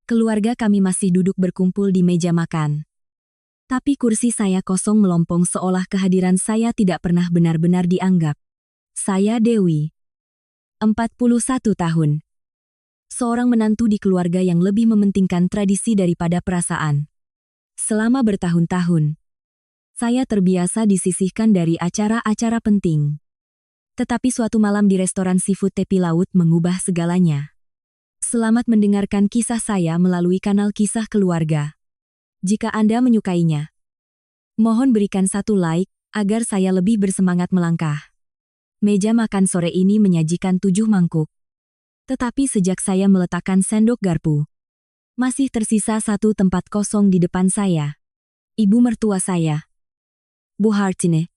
Keluarga kami masih duduk berkumpul di meja makan. Tapi kursi saya kosong melompong seolah kehadiran saya tidak pernah benar-benar dianggap. Saya Dewi. 41 tahun. Seorang menantu di keluarga yang lebih mementingkan tradisi daripada perasaan. Selama bertahun-tahun, saya terbiasa disisihkan dari acara-acara penting. Tetapi suatu malam di restoran seafood tepi laut mengubah segalanya. Selamat mendengarkan kisah saya melalui kanal Kisah Keluarga. Jika Anda menyukainya, mohon berikan satu like agar saya lebih bersemangat melangkah. Meja makan sore ini menyajikan 7 mangkuk. Tetapi sejak saya meletakkan sendok garpu, masih tersisa satu tempat kosong di depan saya. Ibu mertua saya, Bu Hartine,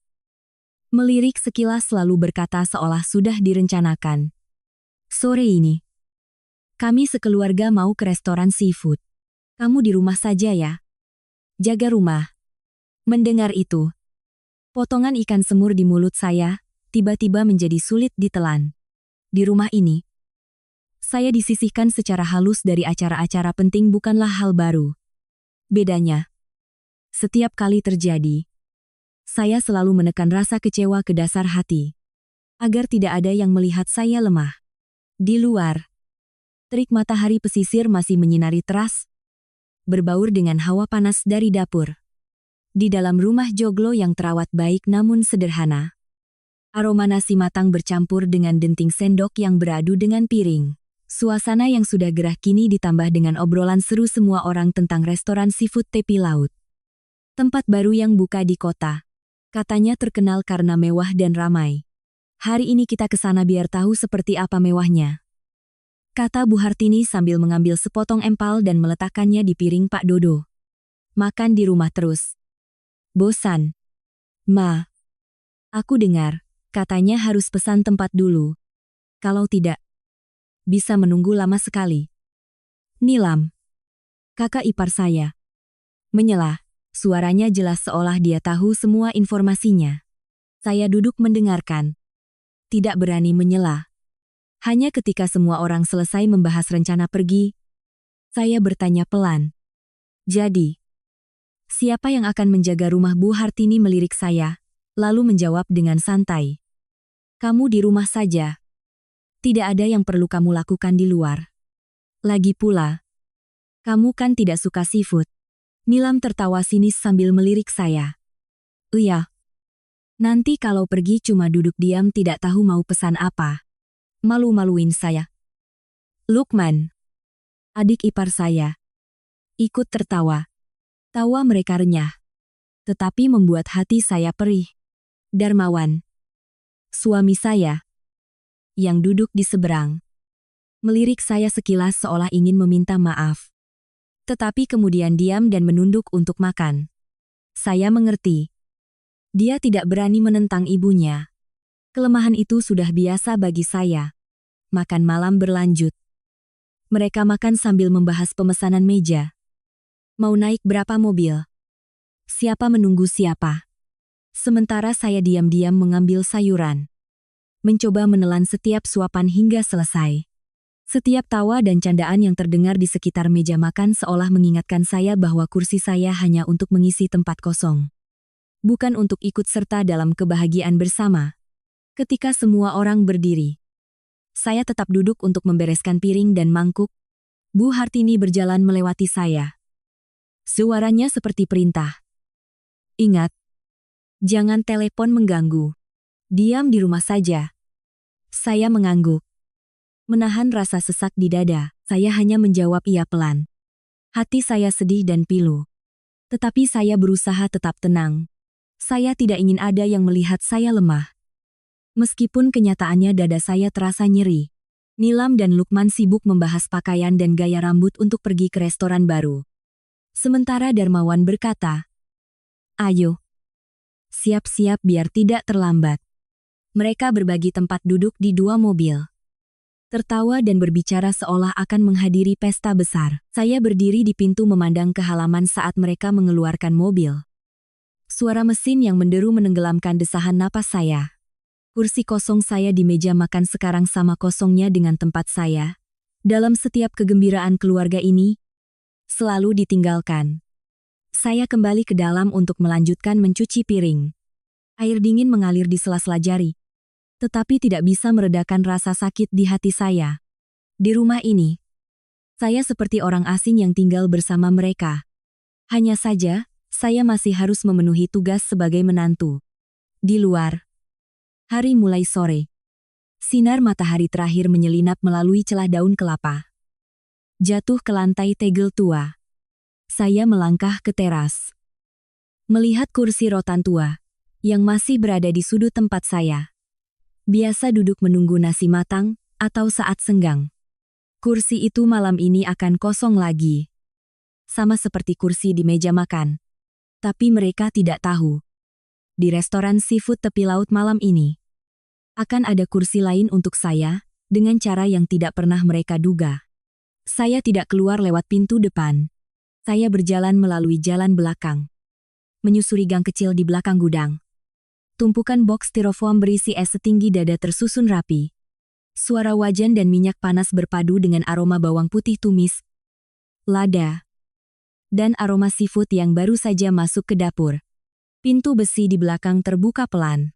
melirik sekilas lalu berkata seolah sudah direncanakan. Sore ini, kami sekeluarga mau ke restoran seafood. Kamu di rumah saja ya. Jaga rumah. Mendengar itu, potongan ikan semur di mulut saya tiba-tiba menjadi sulit ditelan. Di rumah ini, saya disisihkan secara halus dari acara-acara penting bukanlah hal baru. Bedanya, setiap kali terjadi, saya selalu menekan rasa kecewa ke dasar hati, agar tidak ada yang melihat saya lemah. Di luar, terik matahari pesisir masih menyinari teras, berbaur dengan hawa panas dari dapur. Di dalam rumah joglo yang terawat baik namun sederhana, aroma nasi matang bercampur dengan denting sendok yang beradu dengan piring. Suasana yang sudah gerah kini ditambah dengan obrolan seru semua orang tentang restoran seafood tepi laut. Tempat baru yang buka di kota. Katanya terkenal karena mewah dan ramai. Hari ini kita ke sana biar tahu seperti apa mewahnya, kata Bu Hartini sambil mengambil sepotong empal dan meletakkannya di piring Pak Dodo. Makan di rumah terus. Bosan. Ma, aku dengar, katanya harus pesan tempat dulu. Kalau tidak, bisa menunggu lama sekali. Nilam, kakak ipar saya, menyela, suaranya jelas seolah dia tahu semua informasinya. Saya duduk mendengarkan. Tidak berani menyela. Hanya ketika semua orang selesai membahas rencana pergi, saya bertanya pelan. Jadi, siapa yang akan menjaga rumah? Bu Hartini melirik saya, lalu menjawab dengan santai. Kamu di rumah saja. Tidak ada yang perlu kamu lakukan di luar. Lagi pula, kamu kan tidak suka seafood. Nilam tertawa sinis sambil melirik saya. Iya. Nanti kalau pergi cuma duduk diam tidak tahu mau pesan apa. Malu-maluin saya. Lukman, adik ipar saya, ikut tertawa. Tawa mereka renyah, tetapi membuat hati saya perih. Darmawan, suami saya, yang duduk di seberang, melirik saya sekilas seolah ingin meminta maaf. Tetapi kemudian diam dan menunduk untuk makan. Saya mengerti. Dia tidak berani menentang ibunya. Kelemahan itu sudah biasa bagi saya. Makan malam berlanjut. Mereka makan sambil membahas pemesanan meja. Mau naik berapa mobil? Siapa menunggu siapa? Sementara saya diam-diam mengambil sayuran. Mencoba menelan setiap suapan hingga selesai. Setiap tawa dan candaan yang terdengar di sekitar meja makan seolah mengingatkan saya bahwa kursi saya hanya untuk mengisi tempat kosong. Bukan untuk ikut serta dalam kebahagiaan bersama. Ketika semua orang berdiri, saya tetap duduk untuk membereskan piring dan mangkuk. Bu Hartini berjalan melewati saya. Suaranya seperti perintah. Ingat, jangan telepon mengganggu. Diam di rumah saja. Saya mengangguk. Menahan rasa sesak di dada, saya hanya menjawab iya pelan. Hati saya sedih dan pilu. Tetapi saya berusaha tetap tenang. Saya tidak ingin ada yang melihat saya lemah. Meskipun kenyataannya dada saya terasa nyeri. Nilam dan Lukman sibuk membahas pakaian dan gaya rambut untuk pergi ke restoran baru. Sementara Darmawan berkata, ayo, siap-siap biar tidak terlambat. Mereka berbagi tempat duduk di 2 mobil. Tertawa dan berbicara seolah akan menghadiri pesta besar. Saya berdiri di pintu memandang ke halaman saat mereka mengeluarkan mobil. Suara mesin yang menderu menenggelamkan desahan napas saya. Kursi kosong saya di meja makan sekarang sama kosongnya dengan tempat saya. Dalam setiap kegembiraan keluarga ini, Selalu ditinggalkan. Saya kembali ke dalam untuk melanjutkan mencuci piring. Air dingin mengalir di sela-sela jari, tetapi tidak bisa meredakan rasa sakit di hati saya. Di rumah ini, saya seperti orang asing yang tinggal bersama mereka. Hanya saja, saya masih harus memenuhi tugas sebagai menantu. Di luar, hari mulai sore. Sinar matahari terakhir menyelinap melalui celah daun kelapa. Jatuh ke lantai tegel tua. Saya melangkah ke teras. Melihat kursi rotan tua, yang masih berada di sudut tempat saya. Biasa duduk menunggu nasi matang, atau saat senggang. Kursi itu malam ini akan kosong lagi. Sama seperti kursi di meja makan. Tapi mereka tidak tahu. Di restoran seafood tepi laut malam ini, akan ada kursi lain untuk saya, dengan cara yang tidak pernah mereka duga. Saya tidak keluar lewat pintu depan. Saya berjalan melalui jalan belakang. Menyusuri gang kecil di belakang gudang. Tumpukan box styrofoam berisi es setinggi dada tersusun rapi. Suara wajan dan minyak panas berpadu dengan aroma bawang putih tumis, lada, dan aroma seafood yang baru saja masuk ke dapur. Pintu besi di belakang terbuka pelan.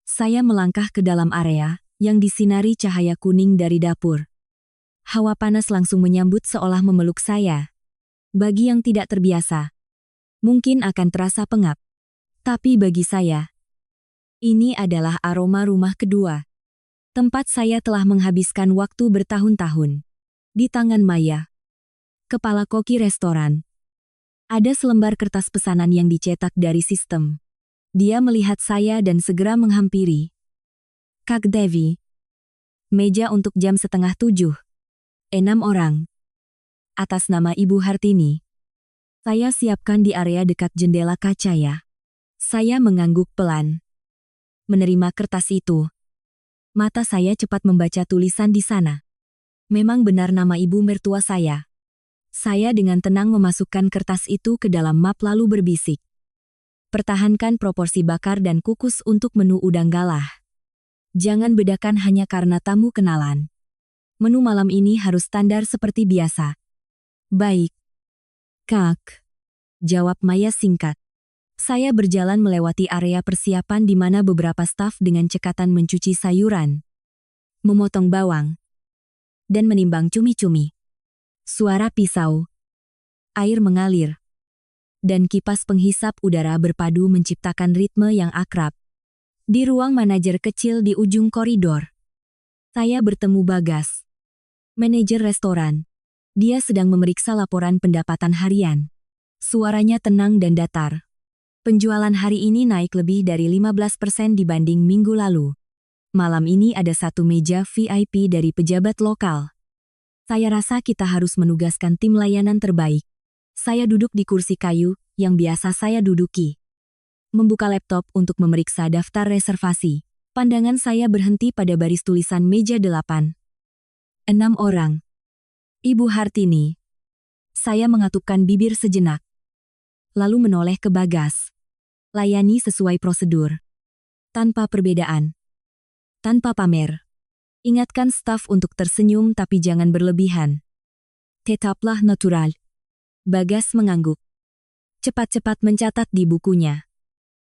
Saya melangkah ke dalam area, yang disinari cahaya kuning dari dapur. Hawa panas langsung menyambut seolah memeluk saya. Bagi yang tidak terbiasa, mungkin akan terasa pengap. Tapi bagi saya, ini adalah aroma rumah kedua. Tempat saya telah menghabiskan waktu bertahun-tahun. Di tangan Maya, kepala koki restoran, ada selembar kertas pesanan yang dicetak dari sistem. Dia melihat saya dan segera menghampiri. Kak Devi. Meja untuk jam 6:30. 6 orang. Atas nama Ibu Hartini. Saya siapkan di area dekat jendela kaca ya. Saya mengangguk pelan. Menerima kertas itu. Mata saya cepat membaca tulisan di sana. Memang benar nama ibu mertua saya. Saya dengan tenang memasukkan kertas itu ke dalam map lalu berbisik. Pertahankan proporsi bakar dan kukus untuk menu udang galah. Jangan bedakan hanya karena tamu kenalan. Menu malam ini harus standar seperti biasa. Baik. Kak. Jawab Maya singkat. Saya berjalan melewati area persiapan di mana beberapa staf dengan cekatan mencuci sayuran, memotong bawang, dan menimbang cumi-cumi. Suara pisau, air mengalir, dan kipas penghisap udara berpadu menciptakan ritme yang akrab. Di ruang manajer kecil di ujung koridor, saya bertemu Bagas, manajer restoran. Dia sedang memeriksa laporan pendapatan harian. Suaranya tenang dan datar. Penjualan hari ini naik lebih dari 15% dibanding minggu lalu. Malam ini ada satu meja VIP dari pejabat lokal. Saya rasa kita harus menugaskan tim layanan terbaik. Saya duduk di kursi kayu, yang biasa saya duduki. Membuka laptop untuk memeriksa daftar reservasi. Pandangan saya berhenti pada baris tulisan meja 8. 6 orang. Ibu Hartini. Saya mengatupkan bibir sejenak. Lalu menoleh ke Bagas. Layani sesuai prosedur. Tanpa perbedaan. Tanpa pamer. Ingatkan staf untuk tersenyum tapi jangan berlebihan. Tetaplah natural. Bagas mengangguk. Cepat-cepat mencatat di bukunya.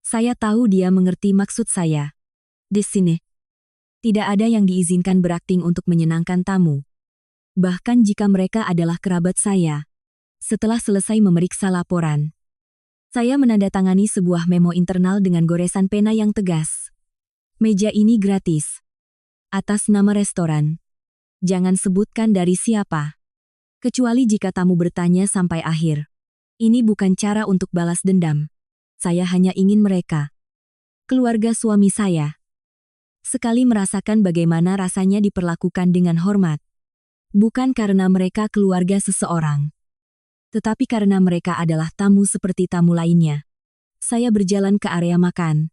Saya tahu dia mengerti maksud saya. Di sini, tidak ada yang diizinkan berakting untuk menyenangkan tamu. Bahkan jika mereka adalah kerabat saya. Setelah selesai memeriksa laporan, saya menandatangani sebuah memo internal dengan goresan pena yang tegas. Meja ini gratis. Atas nama restoran. Jangan sebutkan dari siapa. Kecuali jika tamu bertanya sampai akhir. Ini bukan cara untuk balas dendam. Saya hanya ingin mereka, keluarga suami saya, sekali merasakan bagaimana rasanya diperlakukan dengan hormat. Bukan karena mereka keluarga seseorang, tetapi karena mereka adalah tamu seperti tamu lainnya. Saya berjalan ke area makan,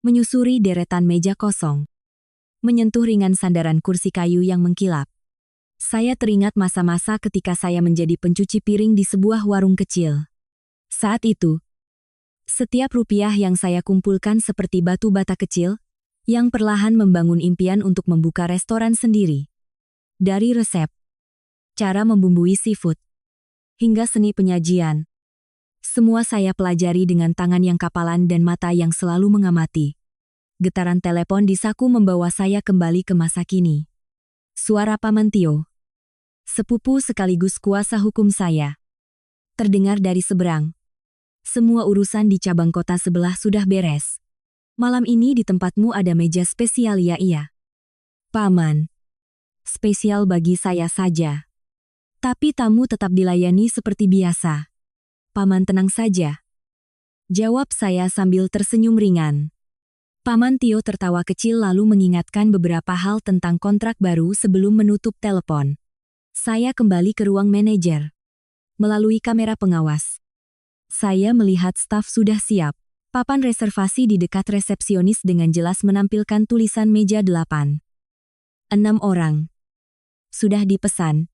menyusuri deretan meja kosong, menyentuh ringan sandaran kursi kayu yang mengkilap. Saya teringat masa-masa ketika saya menjadi pencuci piring di sebuah warung kecil. Saat itu, setiap rupiah yang saya kumpulkan seperti batu bata kecil, yang perlahan membangun impian untuk membuka restoran sendiri. Dari resep, cara membumbui seafood, hingga seni penyajian. Semua saya pelajari dengan tangan yang kapalan dan mata yang selalu mengamati. Getaran telepon di saku membawa saya kembali ke masa kini. Suara Paman Tio, sepupu sekaligus kuasa hukum saya, terdengar dari seberang. Semua urusan di cabang kota sebelah sudah beres. Malam ini di tempatmu ada meja spesial ya? Iya. Paman, spesial bagi saya saja. Tapi tamu tetap dilayani seperti biasa. Paman tenang saja, jawab saya sambil tersenyum ringan. Paman Tio tertawa kecil lalu mengingatkan beberapa hal tentang kontrak baru sebelum menutup telepon. Saya kembali ke ruang manajer. Melalui kamera pengawas, saya melihat staf sudah siap. Papan reservasi di dekat resepsionis dengan jelas menampilkan tulisan meja 8. 6 orang. Sudah dipesan.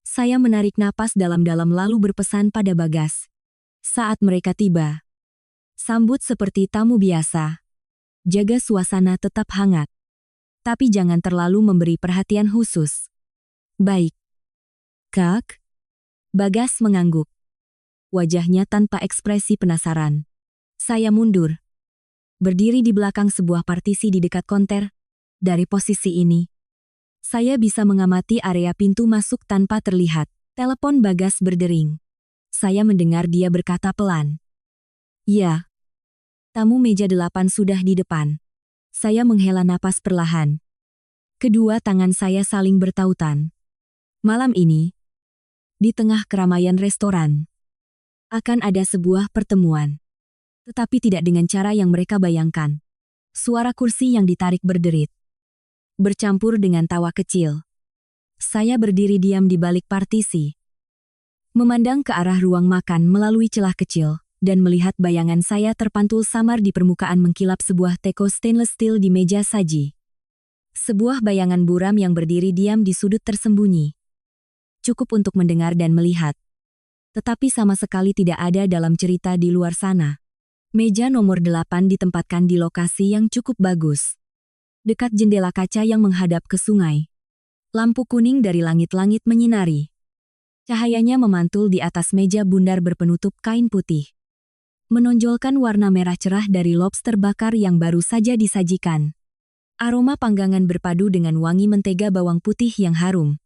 Saya menarik napas dalam-dalam lalu berpesan pada Bagas. Saat mereka tiba, sambut seperti tamu biasa. Jaga suasana tetap hangat. Tapi jangan terlalu memberi perhatian khusus. Baik. Kak? Bagas mengangguk. Wajahnya tanpa ekspresi penasaran. Saya mundur. Berdiri di belakang sebuah partisi di dekat konter. Dari posisi ini, saya bisa mengamati area pintu masuk tanpa terlihat. Telepon Bagas berdering. Saya mendengar dia berkata pelan. Ya. Tamu meja 8 sudah di depan. Saya menghela napas perlahan. Kedua tangan saya saling bertautan. Malam ini, di tengah keramaian restoran, akan ada sebuah pertemuan. Tetapi tidak dengan cara yang mereka bayangkan. Suara kursi yang ditarik berderit, bercampur dengan tawa kecil. Saya berdiri diam di balik partisi, memandang ke arah ruang makan melalui celah kecil, dan melihat bayangan saya terpantul samar di permukaan mengkilap sebuah teko stainless steel di meja saji. Sebuah bayangan buram yang berdiri diam di sudut tersembunyi. Cukup untuk mendengar dan melihat. Tetapi sama sekali tidak ada dalam cerita di luar sana. Meja nomor 8 ditempatkan di lokasi yang cukup bagus. Dekat jendela kaca yang menghadap ke sungai. Lampu kuning dari langit-langit menyinari. Cahayanya memantul di atas meja bundar berpenutup kain putih. Menonjolkan warna merah cerah dari lobster bakar yang baru saja disajikan. Aroma panggangan berpadu dengan wangi mentega bawang putih yang harum.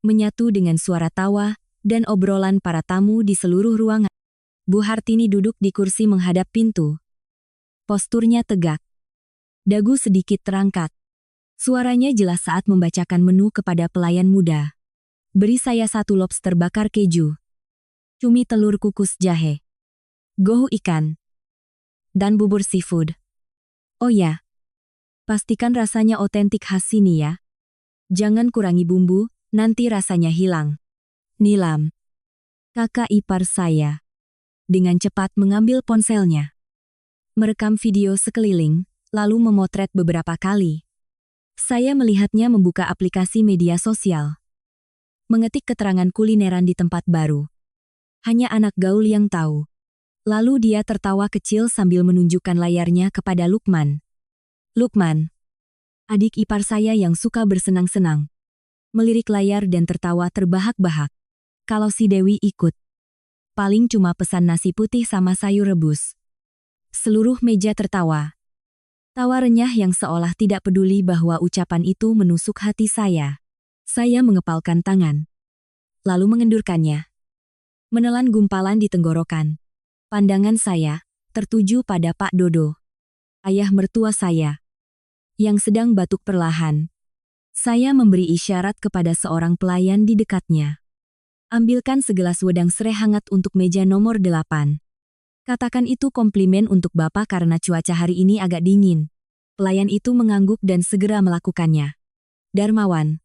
Menyatu dengan suara tawa dan obrolan para tamu di seluruh ruangan. Bu Hartini duduk di kursi menghadap pintu. Posturnya tegak. Dagu sedikit terangkat. Suaranya jelas saat membacakan menu kepada pelayan muda. Beri saya 1 lobster bakar keju, cumi telur kukus jahe, gohu ikan, dan bubur seafood. Oh ya, pastikan rasanya otentik khas sini ya. Jangan kurangi bumbu, nanti rasanya hilang. Nilam, kakak ipar saya, dengan cepat mengambil ponselnya. Merekam video sekeliling, lalu memotret beberapa kali. Saya melihatnya membuka aplikasi media sosial. Mengetik keterangan kulineran di tempat baru. Hanya anak gaul yang tahu. Lalu dia tertawa kecil sambil menunjukkan layarnya kepada Lukman. Lukman, adik ipar saya yang suka bersenang-senang. Melirik layar dan tertawa terbahak-bahak. Kalau si Dewi ikut, paling cuma pesan nasi putih sama sayur rebus. Seluruh meja tertawa. Tawa renyah yang seolah tidak peduli bahwa ucapan itu menusuk hati saya. Saya mengepalkan tangan, lalu mengendurkannya. Menelan gumpalan di tenggorokan. Pandangan saya tertuju pada Pak Dodo, ayah mertua saya, yang sedang batuk perlahan. Saya memberi isyarat kepada seorang pelayan di dekatnya. Ambilkan segelas wedang serai hangat untuk meja nomor 8. Katakan itu komplimen untuk Bapak karena cuaca hari ini agak dingin. Pelayan itu mengangguk dan segera melakukannya. Darmawan,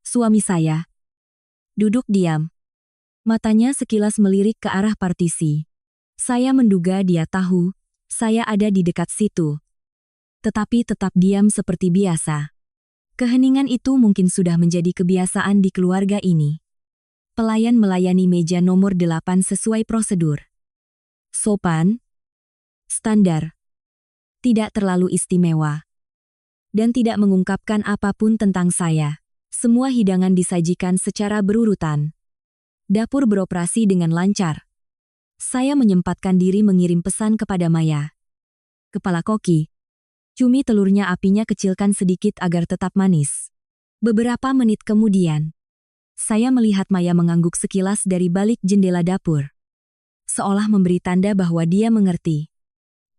suami saya, duduk diam. Matanya sekilas melirik ke arah partisi. Saya menduga dia tahu, saya ada di dekat situ. Tetapi tetap diam seperti biasa. Keheningan itu mungkin sudah menjadi kebiasaan di keluarga ini. Pelayan melayani meja nomor 8 sesuai prosedur. Sopan, standar, tidak terlalu istimewa, dan tidak mengungkapkan apapun tentang saya. Semua hidangan disajikan secara berurutan. Dapur beroperasi dengan lancar. Saya menyempatkan diri mengirim pesan kepada Maya. Kepala koki. Cumi telurnya apinya kecilkan sedikit agar tetap manis. Beberapa menit kemudian, saya melihat Maya mengangguk sekilas dari balik jendela dapur. Seolah memberi tanda bahwa dia mengerti.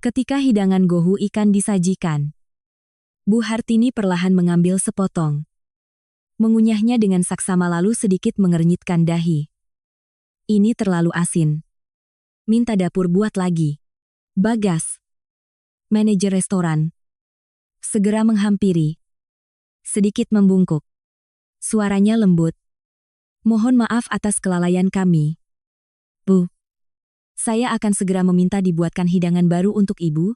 Ketika hidangan gohu ikan disajikan, Bu Hartini perlahan mengambil sepotong. Mengunyahnya dengan saksama lalu sedikit mengernyitkan dahi. Ini terlalu asin. Minta dapur buat lagi. Bagas, manajer restoran, segera menghampiri. Sedikit membungkuk. Suaranya lembut. Mohon maaf atas kelalaian kami. Bu, saya akan segera meminta dibuatkan hidangan baru untuk ibu.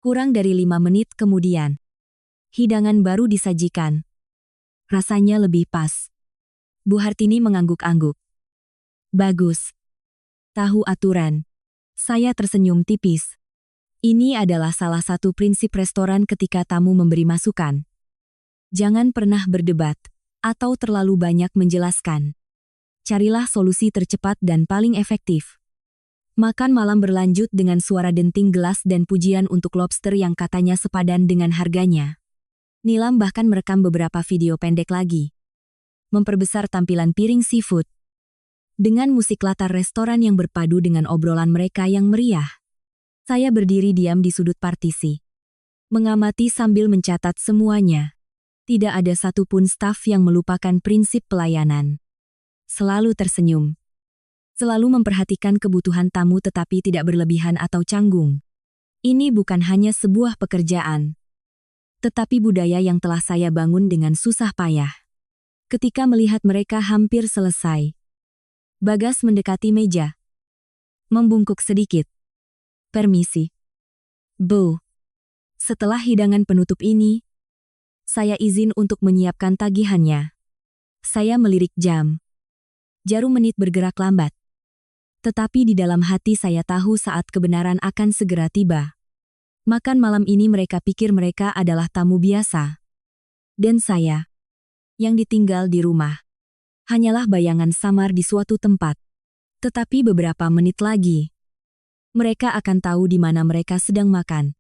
Kurang dari 5 menit kemudian, hidangan baru disajikan. Rasanya lebih pas. Bu Hartini mengangguk-angguk. Bagus. Tahu aturan. Saya tersenyum tipis. Ini adalah salah satu prinsip restoran ketika tamu memberi masukan. Jangan pernah berdebat, atau terlalu banyak menjelaskan. Carilah solusi tercepat dan paling efektif. Makan malam berlanjut dengan suara denting gelas dan pujian untuk lobster yang katanya sepadan dengan harganya. Nilam bahkan merekam beberapa video pendek lagi. Memperbesar tampilan piring seafood. Dengan musik latar restoran yang berpadu dengan obrolan mereka yang meriah. Saya berdiri diam di sudut partisi. Mengamati sambil mencatat semuanya. Tidak ada satupun staf yang melupakan prinsip pelayanan. Selalu tersenyum. Selalu memperhatikan kebutuhan tamu tetapi tidak berlebihan atau canggung. Ini bukan hanya sebuah pekerjaan, tetapi budaya yang telah saya bangun dengan susah payah. Ketika melihat mereka hampir selesai, Bagas mendekati meja. Membungkuk sedikit. Permisi. Bu. Setelah hidangan penutup ini, saya izin untuk menyiapkan tagihannya. Saya melirik jam. Jarum menit bergerak lambat. Tetapi di dalam hati saya tahu saat kebenaran akan segera tiba. Makan malam ini mereka pikir mereka adalah tamu biasa. Dan saya, yang ditinggal di rumah, hanyalah bayangan samar di suatu tempat. Tetapi beberapa menit lagi, mereka akan tahu di mana mereka sedang makan.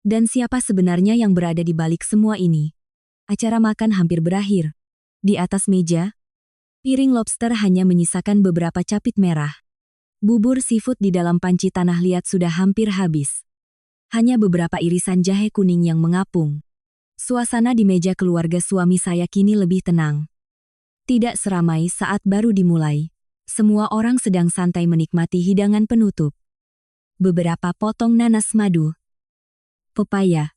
Dan siapa sebenarnya yang berada di balik semua ini. Acara makan hampir berakhir. Di atas meja, piring lobster hanya menyisakan beberapa capit merah. Bubur seafood di dalam panci tanah liat sudah hampir habis. Hanya beberapa irisan jahe kuning yang mengapung. Suasana di meja keluarga suami saya kini lebih tenang. Tidak seramai saat baru dimulai. Semua orang sedang santai menikmati hidangan penutup. Beberapa potong nanas madu, pepaya,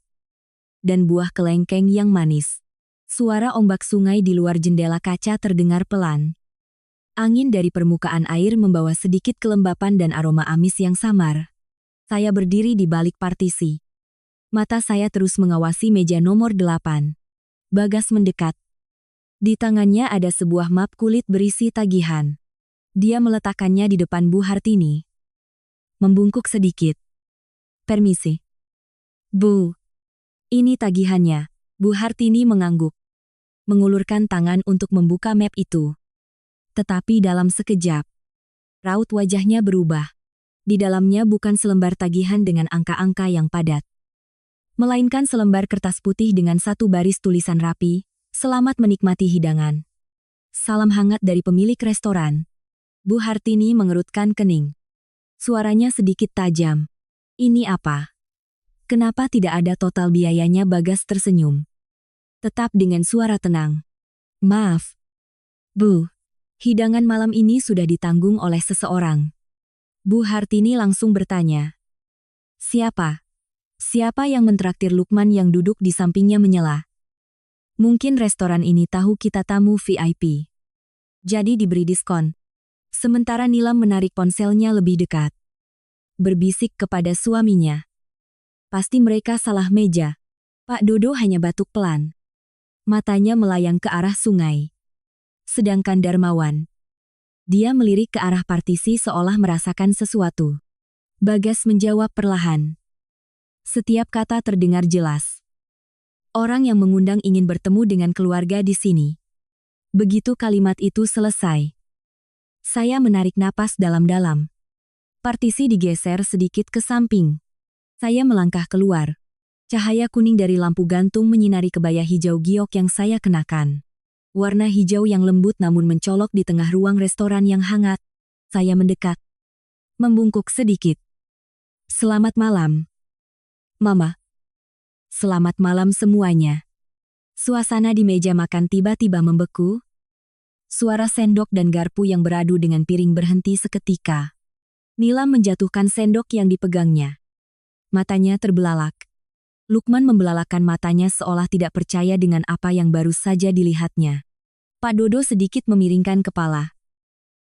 dan buah kelengkeng yang manis. Suara ombak sungai di luar jendela kaca terdengar pelan. Angin dari permukaan air membawa sedikit kelembapan dan aroma amis yang samar. Saya berdiri di balik partisi. Mata saya terus mengawasi meja nomor 8. Bagas mendekat. Di tangannya ada sebuah map kulit berisi tagihan. Dia meletakkannya di depan Bu Hartini. Membungkuk sedikit. Permisi. Bu. Ini tagihannya. Bu Hartini mengangguk. Mengulurkan tangan untuk membuka map itu. Tetapi dalam sekejap, raut wajahnya berubah. Di dalamnya bukan selembar tagihan dengan angka-angka yang padat. Melainkan selembar kertas putih dengan satu baris tulisan rapi, "Selamat menikmati hidangan. Salam hangat dari pemilik restoran." Bu Hartini mengerutkan kening. Suaranya sedikit tajam. Ini apa? Kenapa tidak ada total biayanya? Bagas tersenyum. Tetap dengan suara tenang. Maaf, Bu. Hidangan malam ini sudah ditanggung oleh seseorang. Bu Hartini langsung bertanya. Siapa? Siapa yang mentraktir? Lukman yang duduk di sampingnya menyela. Mungkin restoran ini tahu kita tamu VIP. Jadi diberi diskon. Sementara Nilam menarik ponselnya lebih dekat. Berbisik kepada suaminya. Pasti mereka salah meja. Pak Dodo hanya batuk pelan. Matanya melayang ke arah sungai. Sedangkan Darmawan, dia melirik ke arah partisi seolah merasakan sesuatu. Bagas menjawab perlahan. Setiap kata terdengar jelas. Orang yang mengundang ingin bertemu dengan keluarga di sini. Begitu kalimat itu selesai, Saya menarik napas dalam-dalam. Partisi digeser sedikit ke samping. Saya melangkah keluar. Cahaya kuning dari lampu gantung menyinari kebaya hijau giok yang saya kenakan. Warna hijau yang lembut namun mencolok di tengah ruang restoran yang hangat. Saya mendekat. Membungkuk sedikit. Selamat malam, Mama. Selamat malam semuanya. Suasana di meja makan tiba-tiba membeku. Suara sendok dan garpu yang beradu dengan piring berhenti seketika. Nilam menjatuhkan sendok yang dipegangnya. Matanya terbelalak. Lukman membelalakan matanya seolah tidak percaya dengan apa yang baru saja dilihatnya. Pak Dodo sedikit memiringkan kepala.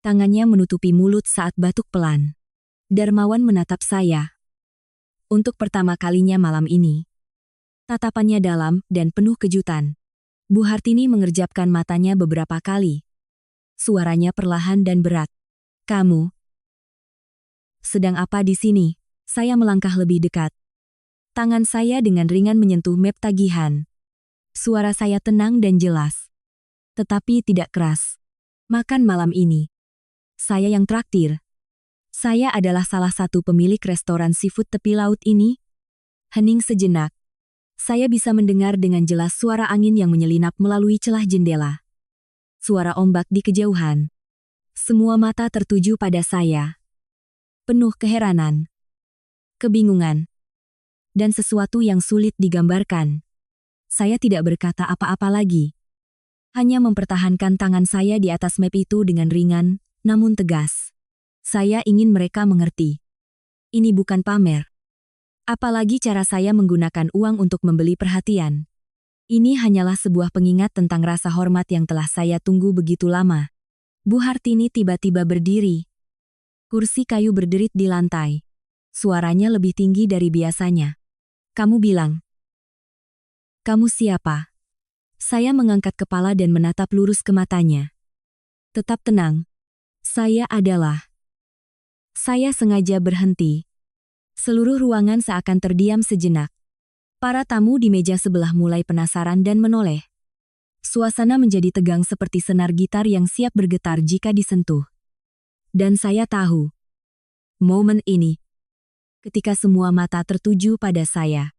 Tangannya menutupi mulut saat batuk pelan. Darmawan menatap saya. Untuk pertama kalinya malam ini. Tatapannya dalam dan penuh kejutan. Bu Hartini mengerjapkan matanya beberapa kali. Suaranya perlahan dan berat. Kamu sedang apa di sini? Saya melangkah lebih dekat. Tangan saya dengan ringan menyentuh map tagihan. Suara saya tenang dan jelas. Tetapi tidak keras. Makan malam ini. Saya yang traktir. Saya adalah salah satu pemilik restoran seafood tepi laut ini. Hening sejenak. Saya bisa mendengar dengan jelas suara angin yang menyelinap melalui celah jendela. Suara ombak di kejauhan. Semua mata tertuju pada saya. Penuh keheranan, kebingungan, dan sesuatu yang sulit digambarkan. Saya tidak berkata apa-apa lagi. Hanya mempertahankan tangan saya di atas map itu dengan ringan, namun tegas. Saya ingin mereka mengerti. Ini bukan pamer. Apalagi cara saya menggunakan uang untuk membeli perhatian. Ini hanyalah sebuah pengingat tentang rasa hormat yang telah saya tunggu begitu lama. Bu Hartini tiba-tiba berdiri. Kursi kayu berderit di lantai. Suaranya lebih tinggi dari biasanya. Kamu bilang. Kamu siapa? Saya mengangkat kepala dan menatap lurus ke matanya. Tetap tenang. Saya adalah. Saya sengaja berhenti. Seluruh ruangan seakan terdiam sejenak. Para tamu di meja sebelah mulai penasaran dan menoleh. Suasana menjadi tegang seperti senar gitar yang siap bergetar jika disentuh. Dan saya tahu. Momen ini. Ketika semua mata tertuju pada saya.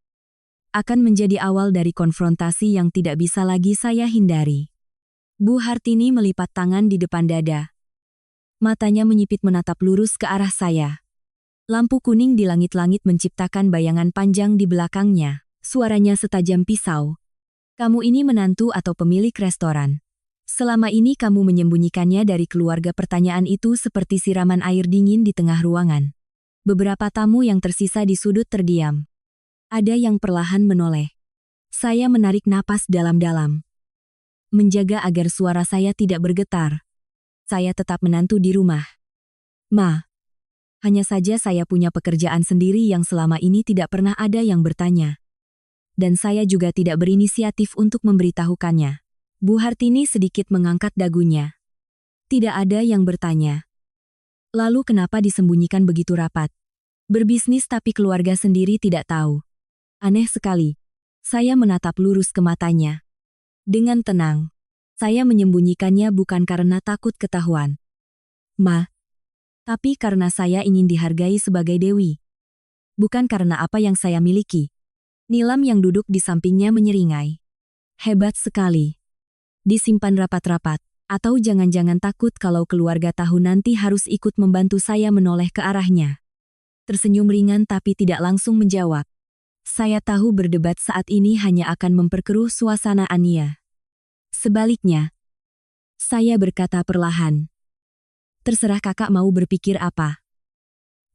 Akan menjadi awal dari konfrontasi yang tidak bisa lagi saya hindari. Bu Hartini melipat tangan di depan dada. Matanya menyipit menatap lurus ke arah saya. Lampu kuning di langit-langit menciptakan bayangan panjang di belakangnya. Suaranya setajam pisau. Kamu ini menantu atau pemilik restoran. Selama ini kamu menyembunyikannya dari keluarga. Pertanyaan itu seperti siraman air dingin di tengah ruangan. Beberapa tamu yang tersisa di sudut terdiam. Ada yang perlahan menoleh. Saya menarik napas dalam-dalam. Menjaga agar suara saya tidak bergetar. Saya tetap menantu di rumah. Ma. Hanya saja saya punya pekerjaan sendiri yang selama ini tidak pernah ada yang bertanya. Dan saya juga tidak berinisiatif untuk memberitahukannya. Bu Hartini sedikit mengangkat dagunya. Tidak ada yang bertanya. Lalu kenapa disembunyikan begitu rapat? Berbisnis tapi keluarga sendiri tidak tahu. Aneh sekali. Saya menatap lurus ke matanya. Dengan tenang. Saya menyembunyikannya bukan karena takut ketahuan. Ma. Tapi karena saya ingin dihargai sebagai dewi. Bukan karena apa yang saya miliki. Nilam yang duduk di sampingnya menyeringai. Hebat sekali. Disimpan rapat-rapat, atau jangan-jangan takut kalau keluarga tahu nanti harus ikut membantu saya menoleh ke arahnya. Tersenyum ringan tapi tidak langsung menjawab. Saya tahu berdebat saat ini hanya akan memperkeruh suasana Ania. Sebaliknya, saya berkata perlahan. Terserah kakak mau berpikir apa.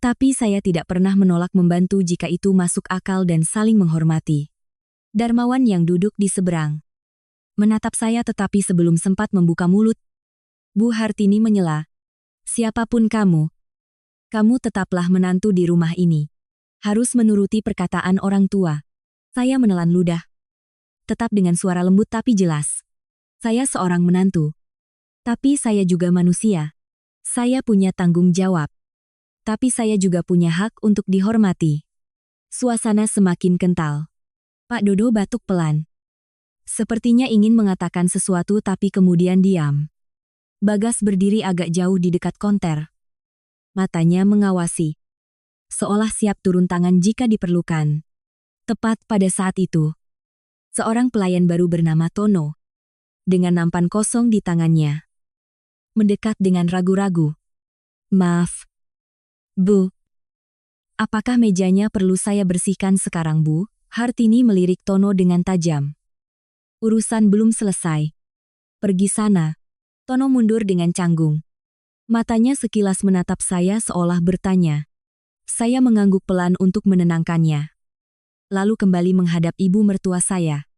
Tapi saya tidak pernah menolak membantu jika itu masuk akal dan saling menghormati. Darmawan yang duduk di seberang menatap saya tetapi sebelum sempat membuka mulut, Bu Hartini menyela. Siapapun kamu tetaplah menantu di rumah ini. Harus menuruti perkataan orang tua. Saya menelan ludah. Tetap dengan suara lembut tapi jelas. Saya seorang menantu. Tapi saya juga manusia. Saya punya tanggung jawab. Tapi saya juga punya hak untuk dihormati. Suasana semakin kental. Pak Dodo batuk pelan. Sepertinya ingin mengatakan sesuatu tapi kemudian diam. Bagas berdiri agak jauh di dekat konter. Matanya mengawasi, seolah siap turun tangan jika diperlukan. Tepat pada saat itu, seorang pelayan baru bernama Tono, dengan nampan kosong di tangannya, mendekat dengan ragu-ragu. "Maaf, Bu. Apakah mejanya perlu saya bersihkan sekarang, Bu?" Hartini melirik Tono dengan tajam. "Urusan belum selesai. Pergi sana." Tono mundur dengan canggung. Matanya sekilas menatap saya seolah bertanya. Saya mengangguk pelan untuk menenangkannya. Lalu kembali menghadap ibu mertua saya.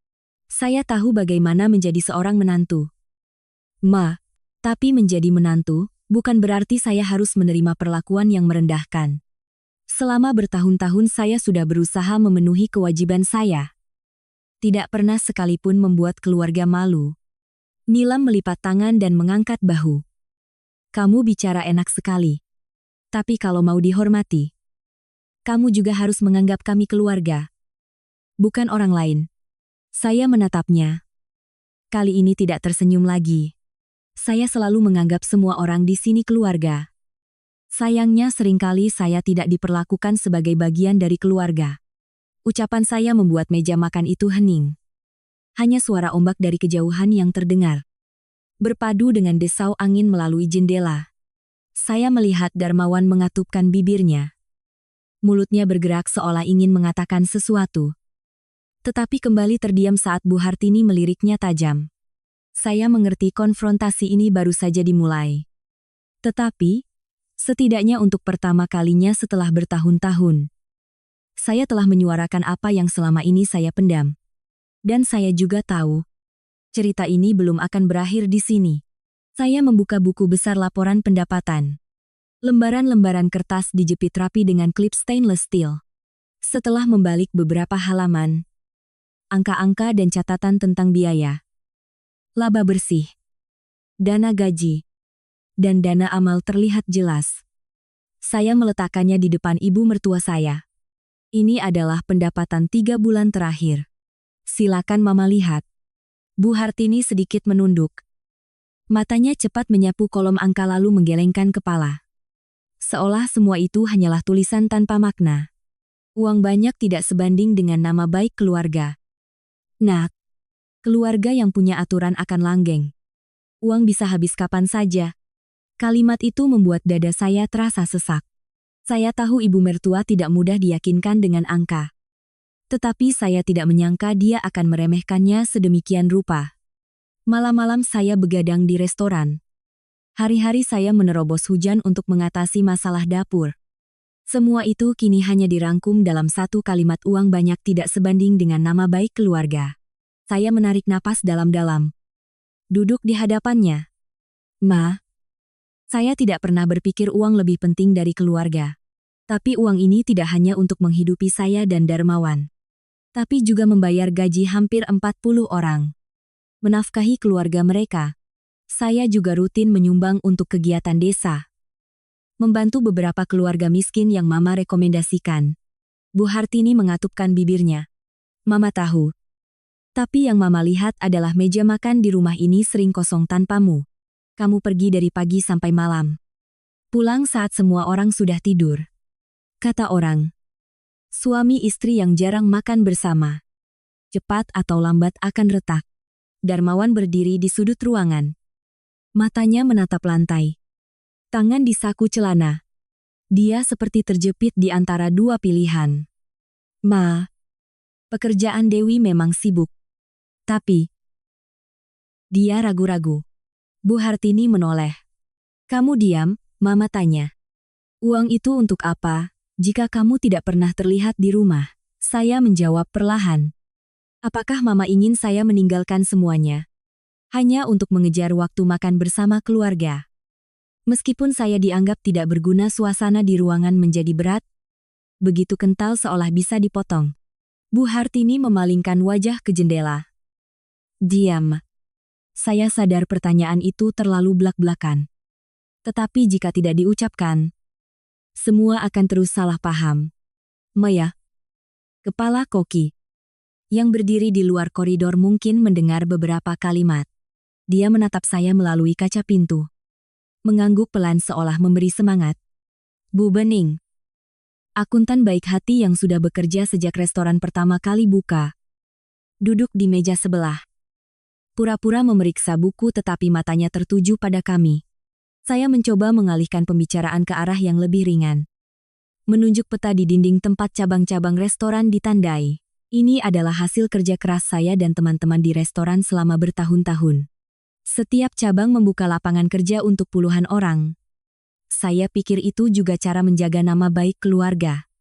Saya tahu bagaimana menjadi seorang menantu. Ma, tapi menjadi menantu bukan berarti saya harus menerima perlakuan yang merendahkan. Selama bertahun-tahun saya sudah berusaha memenuhi kewajiban saya. Tidak pernah sekalipun membuat keluarga malu. Nilam melipat tangan dan mengangkat bahu. "Kamu bicara enak sekali. Tapi kalau mau dihormati, kamu juga harus menganggap kami keluarga. Bukan orang lain." Saya menatapnya. Kali ini tidak tersenyum lagi. Saya selalu menganggap semua orang di sini keluarga. Sayangnya seringkali saya tidak diperlakukan sebagai bagian dari keluarga. Ucapan saya membuat meja makan itu hening. Hanya suara ombak dari kejauhan yang terdengar, berpadu dengan desau angin melalui jendela. Saya melihat Darmawan mengatupkan bibirnya. Mulutnya bergerak seolah ingin mengatakan sesuatu. Tetapi kembali terdiam saat Bu Hartini meliriknya tajam. Saya mengerti konfrontasi ini baru saja dimulai. Tetapi, setidaknya untuk pertama kalinya setelah bertahun-tahun, saya telah menyuarakan apa yang selama ini saya pendam. Dan saya juga tahu, cerita ini belum akan berakhir di sini. Saya membuka buku besar laporan pendapatan. Lembaran-lembaran kertas dijepit rapi dengan klip stainless steel. Setelah membalik beberapa halaman, angka-angka dan catatan tentang biaya, laba bersih, dana gaji, dan dana amal terlihat jelas. Saya meletakkannya di depan ibu mertua saya. "Ini adalah pendapatan 3 bulan terakhir. Silakan Mama lihat." Bu Hartini sedikit menunduk. Matanya cepat menyapu kolom angka lalu menggelengkan kepala. Seolah semua itu hanyalah tulisan tanpa makna. Uang banyak tidak sebanding dengan nama baik keluarga. Nak, keluarga yang punya aturan akan langgeng. Uang bisa habis kapan saja. Kalimat itu membuat dada saya terasa sesak. Saya tahu ibu mertua tidak mudah diyakinkan dengan angka. Tetapi saya tidak menyangka dia akan meremehkannya sedemikian rupa. Malam-malam saya begadang di restoran. Hari-hari saya menerobos hujan untuk mengatasi masalah dapur. Semua itu kini hanya dirangkum dalam satu kalimat: uang banyak tidak sebanding dengan nama baik keluarga. Saya menarik napas dalam-dalam. Duduk di hadapannya. "Ma, saya tidak pernah berpikir uang lebih penting dari keluarga. Tapi uang ini tidak hanya untuk menghidupi saya dan Darmawan, tapi juga membayar gaji hampir 40 orang. Menafkahi keluarga mereka. Saya juga rutin menyumbang untuk kegiatan desa. Membantu beberapa keluarga miskin yang Mama rekomendasikan." Bu Hartini mengatupkan bibirnya. "Mama tahu. Tapi yang Mama lihat adalah meja makan di rumah ini sering kosong tanpamu. Kamu pergi dari pagi sampai malam. Pulang saat semua orang sudah tidur. Kata orang, suami istri yang jarang makan bersama, cepat atau lambat akan retak." Darmawan berdiri di sudut ruangan. Matanya menatap lantai. Tangan di saku celana. Dia seperti terjepit di antara dua pilihan. "Ma, pekerjaan Dewi memang sibuk. Tapi..." Dia ragu-ragu. Bu Hartini menoleh. "Kamu diam," Mama tanya. "Uang itu untuk apa, jika kamu tidak pernah terlihat di rumah?" Saya menjawab perlahan. "Apakah Mama ingin saya meninggalkan semuanya hanya untuk mengejar waktu makan bersama keluarga? Meskipun saya dianggap tidak berguna, suasana di ruangan menjadi berat, begitu kental seolah bisa dipotong." Bu Hartini memalingkan wajah ke jendela. "Diam." Saya sadar pertanyaan itu terlalu blak-blakan. Tetapi jika tidak diucapkan, semua akan terus salah paham. "Maya." Kepala koki yang berdiri di luar koridor mungkin mendengar beberapa kalimat. Dia menatap saya melalui kaca pintu. mengangguk pelan seolah memberi semangat. Bu Bening, akuntan baik hati yang sudah bekerja sejak restoran pertama kali buka, duduk di meja sebelah. Pura-pura memeriksa buku tetapi matanya tertuju pada kami. Saya mencoba mengalihkan pembicaraan ke arah yang lebih ringan. Menunjuk peta di dinding tempat cabang-cabang restoran ditandai. Ini adalah hasil kerja keras saya dan teman-teman di restoran selama bertahun-tahun. Setiap cabang membuka lapangan kerja untuk puluhan orang. Saya pikir itu juga cara menjaga nama baik keluarga.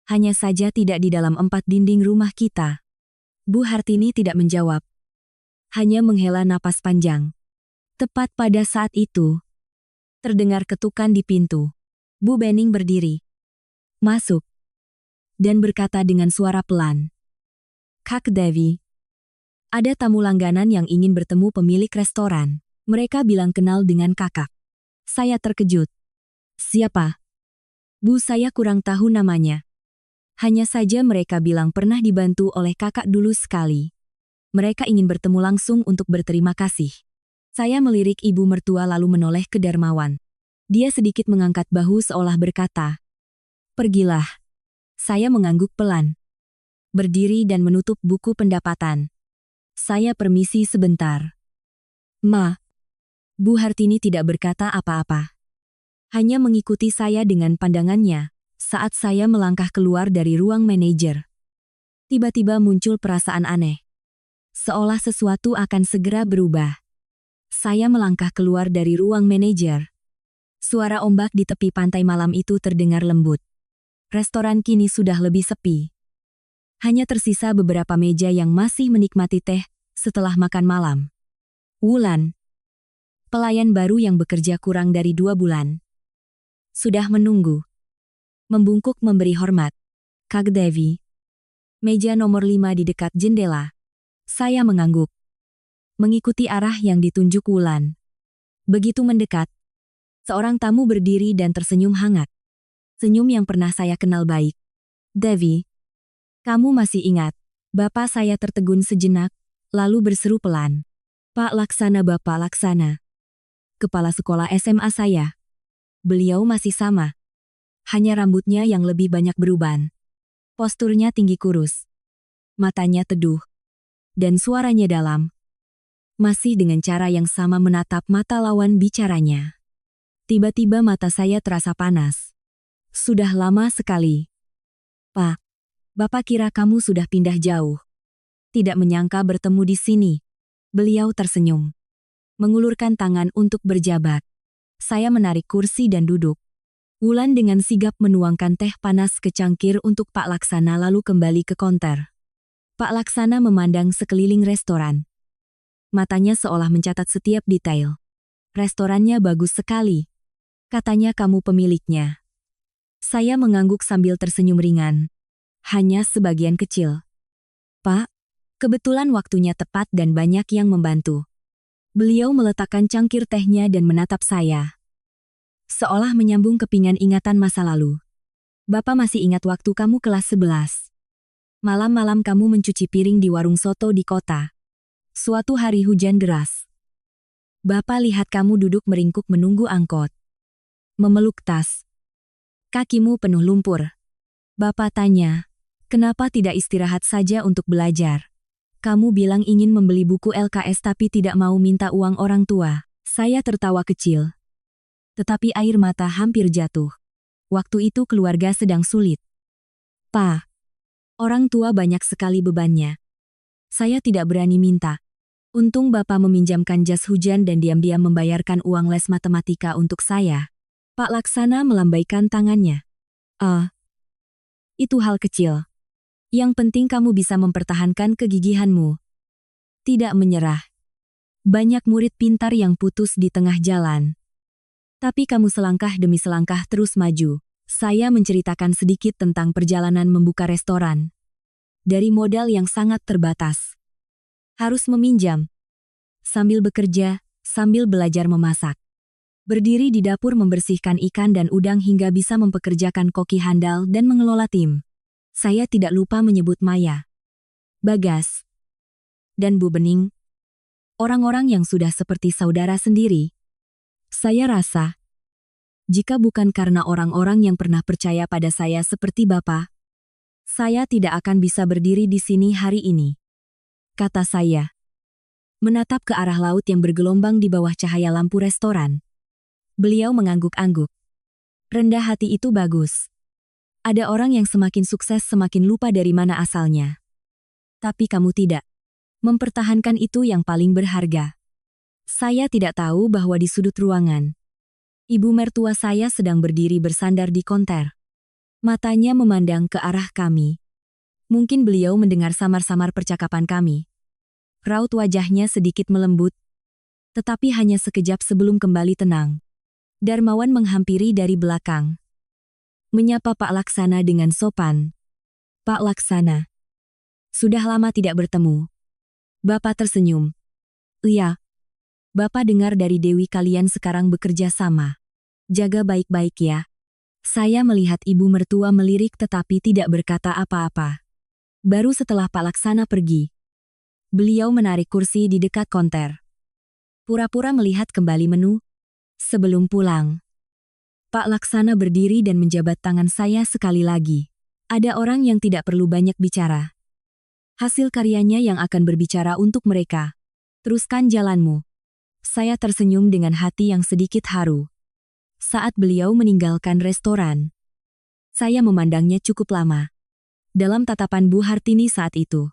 Hanya saja tidak di dalam 4 dinding rumah kita. Bu Hartini tidak menjawab. Hanya menghela napas panjang. Tepat pada saat itu, terdengar ketukan di pintu. Bu Bening berdiri, masuk, dan berkata dengan suara pelan. Kak Devi, ada tamu langganan yang ingin bertemu pemilik restoran. Mereka bilang kenal dengan kakak. Saya terkejut. Siapa? Bu, saya kurang tahu namanya. Hanya saja mereka bilang pernah dibantu oleh kakak dulu sekali. Mereka ingin bertemu langsung untuk berterima kasih. Saya melirik ibu mertua lalu menoleh ke Darmawan. Dia sedikit mengangkat bahu seolah berkata, "Pergilah." Saya mengangguk pelan. Berdiri dan menutup buku pendapatan. Saya permisi sebentar. Ma. Bu Hartini tidak berkata apa-apa. Hanya mengikuti saya dengan pandangannya saat saya melangkah keluar dari ruang manajer. Tiba-tiba muncul perasaan aneh. Seolah sesuatu akan segera berubah. Saya melangkah keluar dari ruang manajer. Suara ombak di tepi pantai malam itu terdengar lembut. Restoran kini sudah lebih sepi. Hanya tersisa beberapa meja yang masih menikmati teh setelah makan malam. Wulan, pelayan baru yang bekerja kurang dari 2 bulan, sudah menunggu. Membungkuk memberi hormat. Kak Devi. Meja nomor 5 di dekat jendela. Saya mengangguk. Mengikuti arah yang ditunjuk Wulan. Begitu mendekat, seorang tamu berdiri dan tersenyum hangat. Senyum yang pernah saya kenal baik. Devi, kamu masih ingat? Bapak saya tertegun sejenak, lalu berseru pelan. Pak Laksana, Bapak Laksana. Kepala sekolah SMA saya. Beliau masih sama. Hanya rambutnya yang lebih banyak beruban. Posturnya tinggi kurus. Matanya teduh. Dan suaranya dalam. Masih dengan cara yang sama menatap mata lawan bicaranya. Tiba-tiba mata saya terasa panas. Sudah lama sekali. Pak, Bapak kira kamu sudah pindah jauh. Tidak menyangka bertemu di sini. Beliau tersenyum. Mengulurkan tangan untuk berjabat. Saya menarik kursi dan duduk. Wulan dengan sigap menuangkan teh panas ke cangkir untuk Pak Laksana lalu kembali ke konter. Pak Laksana memandang sekeliling restoran. Matanya seolah mencatat setiap detail. Restorannya bagus sekali. Katanya kamu pemiliknya. Saya mengangguk sambil tersenyum ringan. Hanya sebagian kecil. Pak, kebetulan waktunya tepat dan banyak yang membantu. Beliau meletakkan cangkir tehnya dan menatap saya. Seolah menyambung kepingan ingatan masa lalu. Bapak masih ingat waktu kamu kelas 11. Malam-malam kamu mencuci piring di warung soto di kota. Suatu hari hujan deras. Bapak lihat kamu duduk meringkuk menunggu angkot. Memeluk tas. Kakimu penuh lumpur. Bapak tanya, kenapa tidak istirahat saja untuk belajar? Kamu bilang ingin membeli buku LKS tapi tidak mau minta uang orang tua. Saya tertawa kecil. Tetapi air mata hampir jatuh. Waktu itu keluarga sedang sulit. Pa, orang tua banyak sekali bebannya. Saya tidak berani minta. Untung Bapak meminjamkan jas hujan dan diam-diam membayarkan uang les matematika untuk saya. Pak Laksana melambaikan tangannya. Itu hal kecil. Yang penting kamu bisa mempertahankan kegigihanmu. Tidak menyerah. Banyak murid pintar yang putus di tengah jalan. Tapi kamu selangkah demi selangkah terus maju. Saya menceritakan sedikit tentang perjalanan membuka restoran. Dari modal yang sangat terbatas. Harus meminjam. Sambil bekerja, sambil belajar memasak. Berdiri di dapur membersihkan ikan dan udang hingga bisa mempekerjakan koki handal dan mengelola tim. Saya tidak lupa menyebut Maya, Bagas, dan Bu Bening. Orang-orang yang sudah seperti saudara sendiri. Saya rasa, jika bukan karena orang-orang yang pernah percaya pada saya seperti Bapak, saya tidak akan bisa berdiri di sini hari ini, kata saya. Menatap ke arah laut yang bergelombang di bawah cahaya lampu restoran. Beliau mengangguk-angguk. Rendah hati itu bagus. Ada orang yang semakin sukses semakin lupa dari mana asalnya. Tapi kamu tidak. Mempertahankan itu yang paling berharga. Saya tidak tahu bahwa di sudut ruangan, ibu mertua saya sedang berdiri bersandar di konter. Matanya memandang ke arah kami. Mungkin beliau mendengar samar-samar percakapan kami. Raut wajahnya sedikit melembut, tetapi hanya sekejap sebelum kembali tenang. Darmawan menghampiri dari belakang. Menyapa Pak Laksana dengan sopan. Pak Laksana. Sudah lama tidak bertemu. Bapak tersenyum. Iya. Bapak dengar dari Dewi kalian sekarang bekerja sama. Jaga baik-baik ya. Saya melihat ibu mertua melirik tetapi tidak berkata apa-apa. Baru setelah Pak Laksana pergi, beliau menarik kursi di dekat konter. Pura-pura melihat kembali menu. Sebelum pulang, Pak Laksana berdiri dan menjabat tangan saya sekali lagi. Ada orang yang tidak perlu banyak bicara. Hasil karyanya yang akan berbicara untuk mereka. Teruskan jalanmu. Saya tersenyum dengan hati yang sedikit haru. Saat beliau meninggalkan restoran, saya memandangnya cukup lama. Dalam tatapan Bu Hartini saat itu,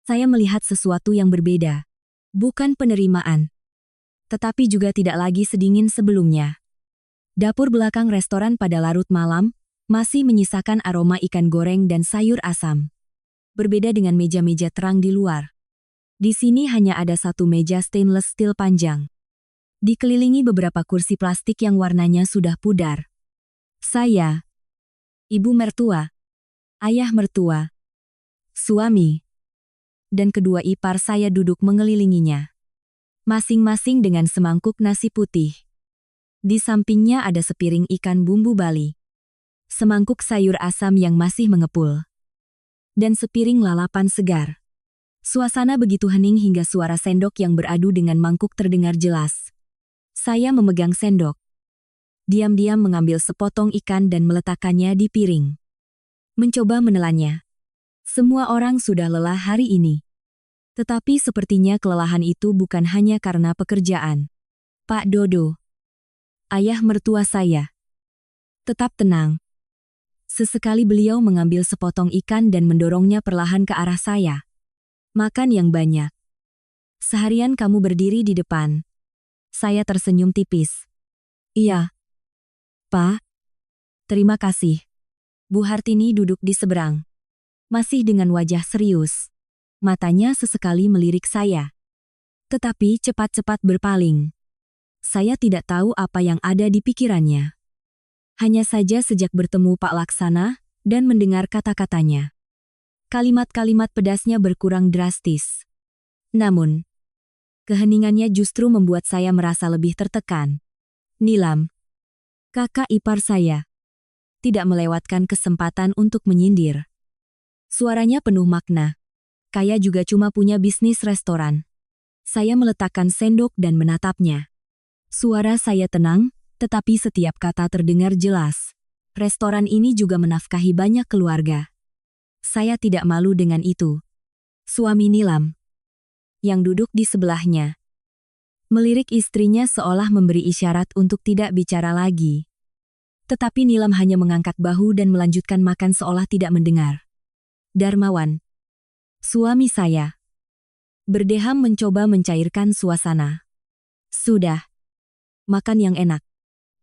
saya melihat sesuatu yang berbeda. Bukan penerimaan, tetapi juga tidak lagi sedingin sebelumnya. Dapur belakang restoran pada larut malam masih menyisakan aroma ikan goreng dan sayur asam. Berbeda dengan meja-meja terang di luar. Di sini hanya ada satu meja stainless steel panjang. Dikelilingi beberapa kursi plastik yang warnanya sudah pudar. Saya, ibu mertua, ayah mertua, suami, dan kedua ipar saya duduk mengelilinginya. Masing-masing dengan semangkuk nasi putih. Di sampingnya ada sepiring ikan bumbu Bali. Semangkuk sayur asam yang masih mengepul. Dan sepiring lalapan segar. Suasana begitu hening hingga suara sendok yang beradu dengan mangkuk terdengar jelas. Saya memegang sendok. Diam-diam mengambil sepotong ikan dan meletakkannya di piring. Mencoba menelannya. Semua orang sudah lelah hari ini. Tetapi sepertinya kelelahan itu bukan hanya karena pekerjaan. Pak Dodo, ayah mertua saya, tetap tenang. Sesekali beliau mengambil sepotong ikan dan mendorongnya perlahan ke arah saya. Makan yang banyak. Seharian kamu berdiri di depan. Saya tersenyum tipis. Iya. Pak. Terima kasih. Bu Hartini duduk di seberang. Masih dengan wajah serius. Matanya sesekali melirik saya. Tetapi cepat-cepat berpaling. Saya tidak tahu apa yang ada di pikirannya. Hanya saja sejak bertemu Pak Laksana dan mendengar kata-katanya, kalimat-kalimat pedasnya berkurang drastis. Namun, keheningannya justru membuat saya merasa lebih tertekan. Nilam, kakak ipar saya, tidak melewatkan kesempatan untuk menyindir. Suaranya penuh makna. Kaya juga cuma punya bisnis restoran. Saya meletakkan sendok dan menatapnya. Suara saya tenang, tetapi setiap kata terdengar jelas. Restoran ini juga menafkahi banyak keluarga. Saya tidak malu dengan itu. Suami Nilam, yang duduk di sebelahnya, melirik istrinya seolah memberi isyarat untuk tidak bicara lagi. Tetapi Nilam hanya mengangkat bahu dan melanjutkan makan seolah tidak mendengar. Darmawan, suami saya, berdeham mencoba mencairkan suasana. Sudah, makan yang enak.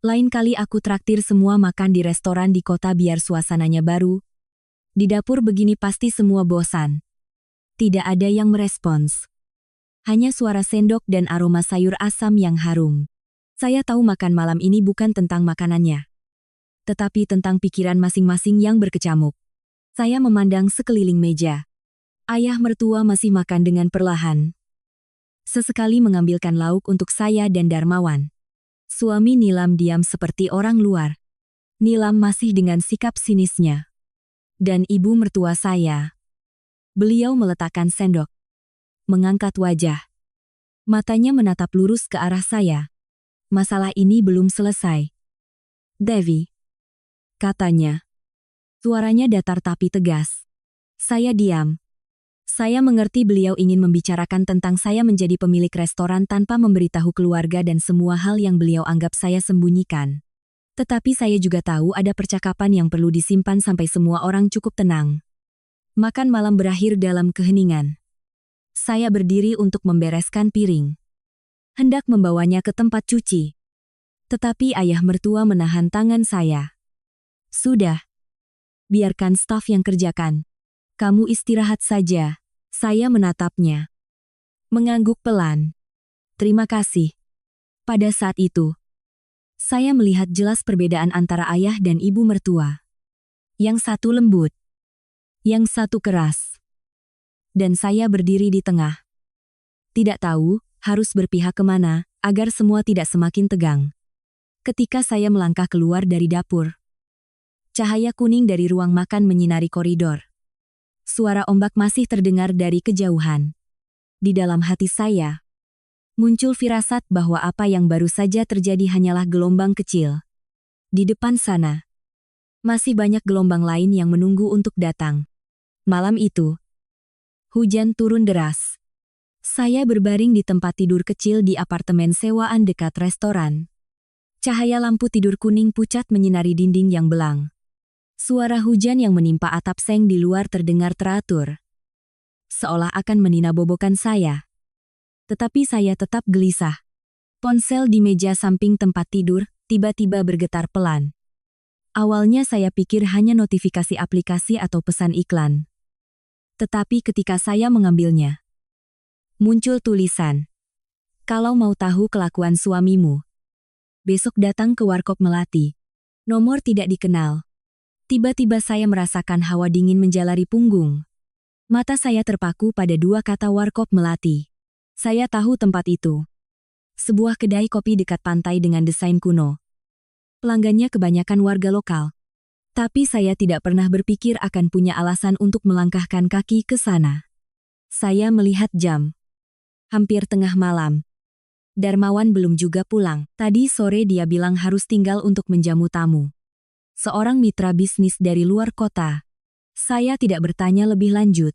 Lain kali aku traktir semua makan di restoran di kota biar suasananya baru. Di dapur begini pasti semua bosan. Tidak ada yang merespons. Hanya suara sendok dan aroma sayur asam yang harum. Saya tahu makan malam ini bukan tentang makanannya, tetapi tentang pikiran masing-masing yang berkecamuk. Saya memandang sekeliling meja. Ayah mertua masih makan dengan perlahan. Sesekali mengambilkan lauk untuk saya dan Darmawan. Suami Nilam diam seperti orang luar. Nilam masih dengan sikap sinisnya. Dan ibu mertua saya. Beliau meletakkan sendok. Mengangkat wajah. Matanya menatap lurus ke arah saya. Masalah ini belum selesai. Devi, katanya. Suaranya datar tapi tegas. Saya diam. Saya mengerti beliau ingin membicarakan tentang saya menjadi pemilik restoran tanpa memberitahu keluarga dan semua hal yang beliau anggap saya sembunyikan. Tetapi saya juga tahu ada percakapan yang perlu disimpan sampai semua orang cukup tenang. Makan malam berakhir dalam keheningan. Saya berdiri untuk membereskan piring. Hendak membawanya ke tempat cuci. Tetapi ayah mertua menahan tangan saya. Sudah. Biarkan staf yang kerjakan. Kamu istirahat saja. Saya menatapnya. Mengangguk pelan. Terima kasih. Pada saat itu, saya melihat jelas perbedaan antara ayah dan ibu mertua. Yang satu lembut. Yang satu keras. Dan saya berdiri di tengah. Tidak tahu harus berpihak kemana agar semua tidak semakin tegang. Ketika saya melangkah keluar dari dapur, cahaya kuning dari ruang makan menyinari koridor. Suara ombak masih terdengar dari kejauhan. Di dalam hati saya, muncul firasat bahwa apa yang baru saja terjadi hanyalah gelombang kecil. Di depan sana, masih banyak gelombang lain yang menunggu untuk datang. Malam itu, hujan turun deras. Saya berbaring di tempat tidur kecil di apartemen sewaan dekat restoran. Cahaya lampu tidur kuning pucat menyinari dinding yang belang. Suara hujan yang menimpa atap seng di luar terdengar teratur. Seolah akan meninabobokan saya. Tetapi saya tetap gelisah. Ponsel di meja samping tempat tidur tiba-tiba bergetar pelan. Awalnya saya pikir hanya notifikasi aplikasi atau pesan iklan. Tetapi ketika saya mengambilnya, muncul tulisan, "Kalau mau tahu kelakuan suamimu, besok datang ke Warkop Melati. Nomor tidak dikenal." Tiba-tiba saya merasakan hawa dingin menjalari punggung. Mata saya terpaku pada dua kata Warkop Melati. Saya tahu tempat itu. Sebuah kedai kopi dekat pantai dengan desain kuno. Pelanggannya kebanyakan warga lokal. Tapi saya tidak pernah berpikir akan punya alasan untuk melangkahkan kaki ke sana. Saya melihat jam. Hampir tengah malam. Darmawan belum juga pulang. Tadi sore dia bilang harus tinggal untuk menjamu tamu. Seorang mitra bisnis dari luar kota. Saya tidak bertanya lebih lanjut.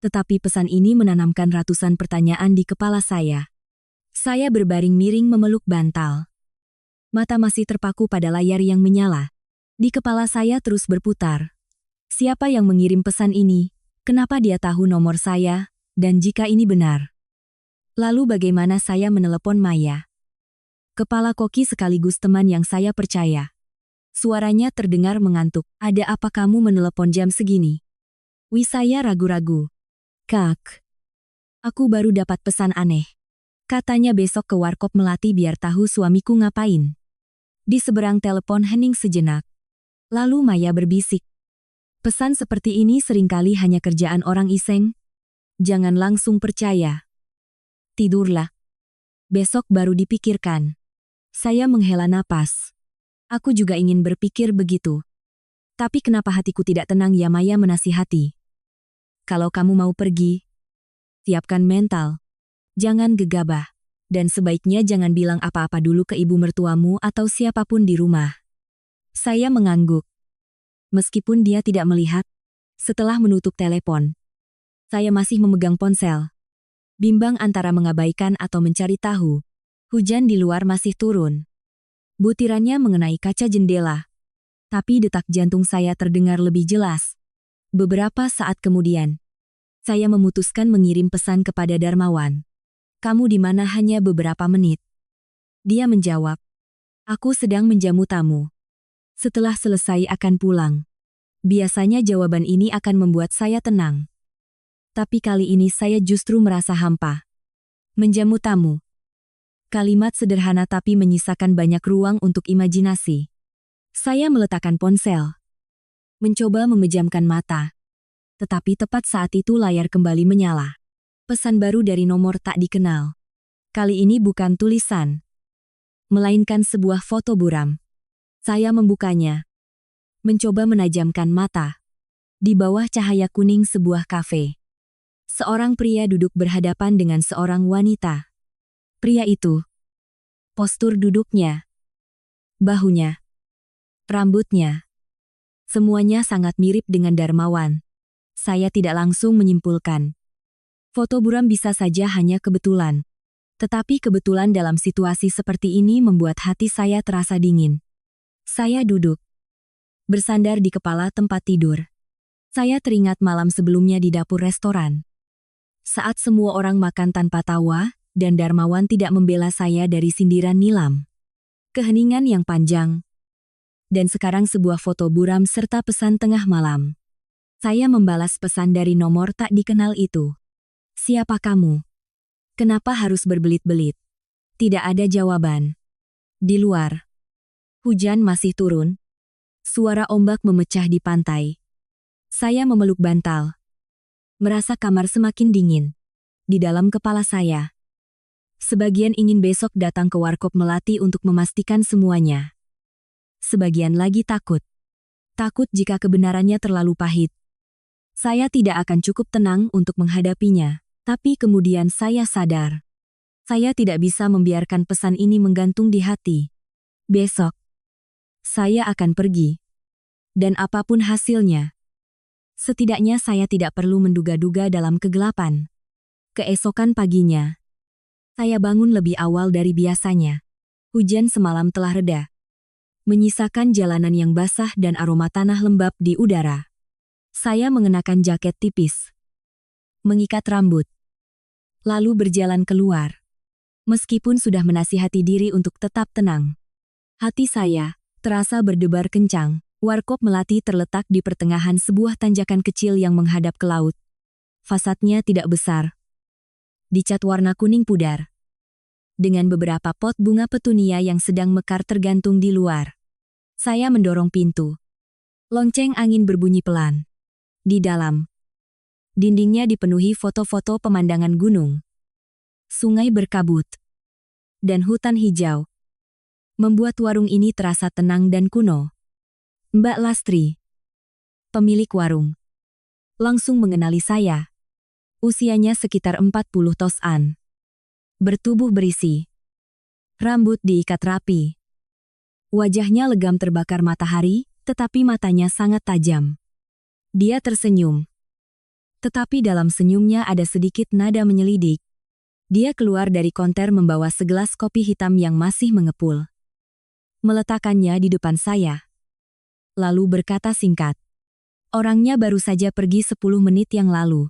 Tetapi pesan ini menanamkan ratusan pertanyaan di kepala saya. Saya berbaring miring memeluk bantal. Mata masih terpaku pada layar yang menyala. Di kepala saya terus berputar. Siapa yang mengirim pesan ini? Kenapa dia tahu nomor saya? Dan jika ini benar, lalu bagaimana saya menelepon Maya? Kepala koki sekaligus teman yang saya percaya. Suaranya terdengar mengantuk. Ada apa kamu menelepon jam segini? Saya ragu-ragu. Kak, aku baru dapat pesan aneh. Katanya besok ke Warkop Melati biar tahu suamiku ngapain. Di seberang telepon hening sejenak. Lalu Maya berbisik. Pesan seperti ini seringkali hanya kerjaan orang iseng. Jangan langsung percaya. Tidurlah. Besok baru dipikirkan. Saya menghela napas. Aku juga ingin berpikir begitu. Tapi kenapa hatiku tidak tenang ya? Maya menasihati. Kalau kamu mau pergi, siapkan mental. Jangan gegabah. Dan sebaiknya jangan bilang apa-apa dulu ke ibu mertuamu atau siapapun di rumah. Saya mengangguk. Meskipun dia tidak melihat, setelah menutup telepon, saya masih memegang ponsel. Bimbang antara mengabaikan atau mencari tahu. Hujan di luar masih turun. Butirannya mengenai kaca jendela. Tapi detak jantung saya terdengar lebih jelas. Beberapa saat kemudian, saya memutuskan mengirim pesan kepada Darmawan. Kamu di mana? Hanya beberapa menit. Dia menjawab. Aku sedang menjamu tamu. Setelah selesai akan pulang. Biasanya jawaban ini akan membuat saya tenang. Tapi kali ini saya justru merasa hampa. Menjamu tamu. Kalimat sederhana tapi menyisakan banyak ruang untuk imajinasi. Saya meletakkan ponsel. Mencoba memejamkan mata. Tetapi tepat saat itu layar kembali menyala. Pesan baru dari nomor tak dikenal. Kali ini bukan tulisan, melainkan sebuah foto buram. Saya membukanya. Mencoba menajamkan mata. Di bawah cahaya kuning sebuah kafe. Seorang pria duduk berhadapan dengan seorang wanita. Pria itu Postur duduknya, bahunya, rambutnya, semuanya sangat mirip dengan Darmawan. Saya tidak langsung menyimpulkan. Foto buram bisa saja hanya kebetulan. Tetapi kebetulan dalam situasi seperti ini membuat hati saya terasa dingin. Saya duduk, bersandar di kepala tempat tidur. Saya teringat malam sebelumnya di dapur restoran. Saat semua orang makan tanpa tawa, dan Darmawan tidak membela saya dari sindiran Nilam. Keheningan yang panjang. Dan sekarang sebuah foto buram serta pesan tengah malam. Saya membalas pesan dari nomor tak dikenal itu. Siapa kamu? Kenapa harus berbelit-belit? Tidak ada jawaban. Di luar, hujan masih turun. Suara ombak memecah di pantai. Saya memeluk bantal. Merasa kamar semakin dingin. Di dalam kepala saya. Sebagian ingin besok datang ke Warkop Melati untuk memastikan semuanya. Sebagian lagi takut. Takut jika kebenarannya terlalu pahit. Saya tidak akan cukup tenang untuk menghadapinya. Tapi kemudian saya sadar. Saya tidak bisa membiarkan pesan ini menggantung di hati. Besok, saya akan pergi. Dan apapun hasilnya, setidaknya saya tidak perlu menduga-duga dalam kegelapan. Keesokan paginya, saya bangun lebih awal dari biasanya. Hujan semalam telah reda, menyisakan jalanan yang basah dan aroma tanah lembab di udara. Saya mengenakan jaket tipis, mengikat rambut, lalu berjalan keluar. Meskipun sudah menasihati diri untuk tetap tenang, hati saya terasa berdebar kencang. Warkop Melati terletak di pertengahan sebuah tanjakan kecil yang menghadap ke laut. Fasadnya tidak besar, dicat warna kuning pudar, dengan beberapa pot bunga petunia yang sedang mekar tergantung di luar. Saya mendorong pintu. Lonceng angin berbunyi pelan. Di dalam, dindingnya dipenuhi foto-foto pemandangan gunung, sungai berkabut, dan hutan hijau. Membuat warung ini terasa tenang dan kuno. Mbak Lastri, pemilik warung, langsung mengenali saya. Usianya sekitar 40 tosan. Bertubuh berisi. Rambut diikat rapi. Wajahnya legam terbakar matahari, tetapi matanya sangat tajam. Dia tersenyum. Tetapi dalam senyumnya ada sedikit nada menyelidik. Dia keluar dari konter membawa segelas kopi hitam yang masih mengepul. Meletakkannya di depan saya. Lalu berkata singkat. Orangnya baru saja pergi 10 menit yang lalu.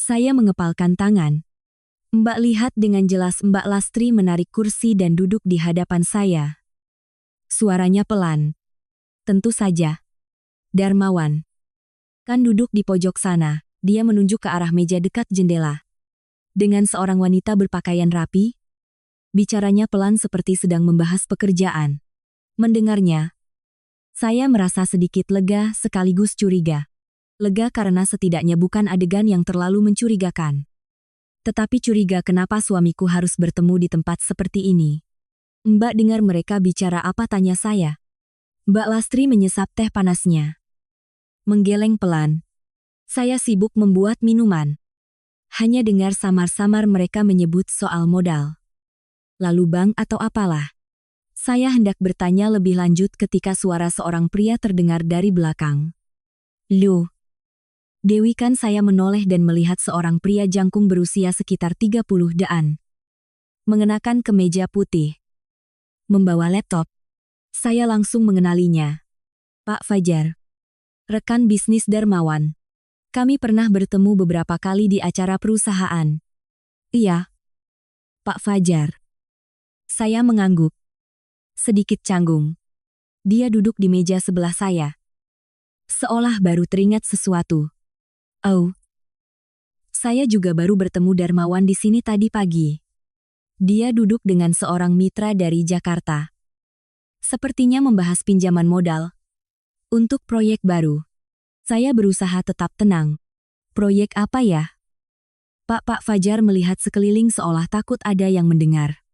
Saya mengepalkan tangan. Mbak lihat dengan jelas Mbak Lastri menarik kursi dan duduk di hadapan saya. Suaranya pelan. Tentu saja. Darmawan. Kan duduk di pojok sana, dia menunjuk ke arah meja dekat jendela. Dengan seorang wanita berpakaian rapi, bicaranya pelan seperti sedang membahas pekerjaan. Mendengarnya, saya merasa sedikit lega sekaligus curiga. Lega karena setidaknya bukan adegan yang terlalu mencurigakan. Tetapi curiga kenapa suamiku harus bertemu di tempat seperti ini. Mbak dengar mereka bicara apa, tanya saya. Mbak Lastri menyesap teh panasnya. Menggeleng pelan. Saya sibuk membuat minuman. Hanya dengar samar-samar mereka menyebut soal modal. Lalu bank atau apalah. Saya hendak bertanya lebih lanjut ketika suara seorang pria terdengar dari belakang. Loh, Dewi, kan? Saya menoleh dan melihat seorang pria jangkung berusia sekitar 30 daan. Mengenakan kemeja putih. Membawa laptop. Saya langsung mengenalinya. Pak Fajar. Rekan bisnis Darmawan. Kami pernah bertemu beberapa kali di acara perusahaan. Iya. Pak Fajar. Saya mengangguk. Sedikit canggung. Dia duduk di meja sebelah saya. Seolah baru teringat sesuatu. Oh. Saya juga baru bertemu Darmawan di sini tadi pagi. Dia duduk dengan seorang mitra dari Jakarta. Sepertinya membahas pinjaman modal. Untuk proyek baru. Saya berusaha tetap tenang. Proyek apa ya? Pak Fajar melihat sekeliling seolah takut ada yang mendengar.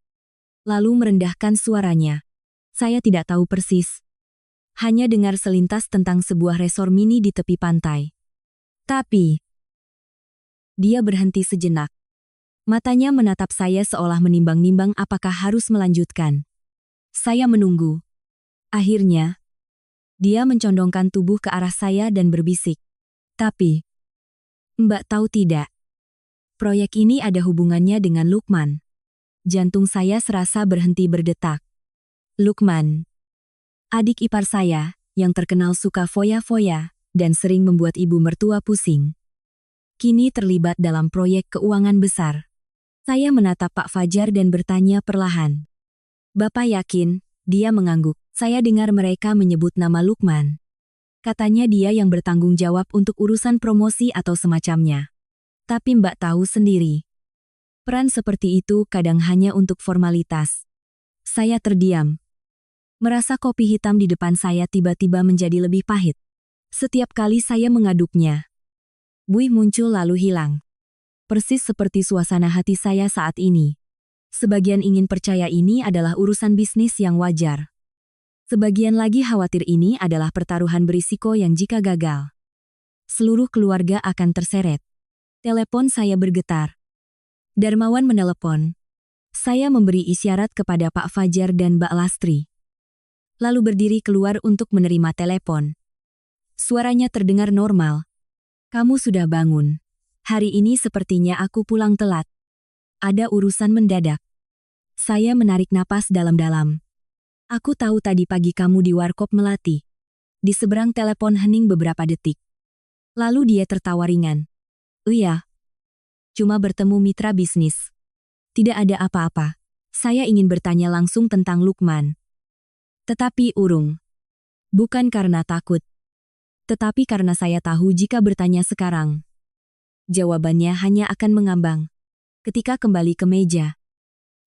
Lalu merendahkan suaranya. Saya tidak tahu persis. Hanya dengar selintas tentang sebuah resor mini di tepi pantai. Tapi, dia berhenti sejenak. Matanya menatap saya seolah menimbang-nimbang apakah harus melanjutkan. Saya menunggu. Akhirnya, dia mencondongkan tubuh ke arah saya dan berbisik. Tapi, Mbak tahu tidak, proyek ini ada hubungannya dengan Lukman. Jantung saya serasa berhenti berdetak. Lukman, adik ipar saya, yang terkenal suka foya-foya, dan sering membuat ibu mertua pusing. Kini terlibat dalam proyek keuangan besar. Saya menatap Pak Fajar dan bertanya perlahan. Bapak yakin? Dia mengangguk. Saya dengar mereka menyebut nama Lukman. Katanya dia yang bertanggung jawab untuk urusan promosi atau semacamnya. Tapi Mbak tahu sendiri. Peran seperti itu kadang hanya untuk formalitas. Saya terdiam. Merasa kopi hitam di depan saya tiba-tiba menjadi lebih pahit. Setiap kali saya mengaduknya, buih muncul lalu hilang. Persis seperti suasana hati saya saat ini. Sebagian ingin percaya ini adalah urusan bisnis yang wajar. Sebagian lagi khawatir ini adalah pertaruhan berisiko yang jika gagal, seluruh keluarga akan terseret. Telepon saya bergetar. Darmawan menelepon. Saya memberi isyarat kepada Pak Fajar dan Mbak Lastri. Lalu berdiri keluar untuk menerima telepon. Suaranya terdengar normal. Kamu sudah bangun. Hari ini sepertinya aku pulang telat. Ada urusan mendadak. Saya menarik napas dalam-dalam. Aku tahu tadi pagi kamu di warkop Melati. Di seberang telepon hening beberapa detik. Lalu dia tertawa ringan. Iya. Cuma bertemu mitra bisnis. Tidak ada apa-apa. Saya ingin bertanya langsung tentang Lukman. Tetapi urung. Bukan karena takut. Tetapi karena saya tahu jika bertanya sekarang, jawabannya hanya akan mengambang. Ketika kembali ke meja,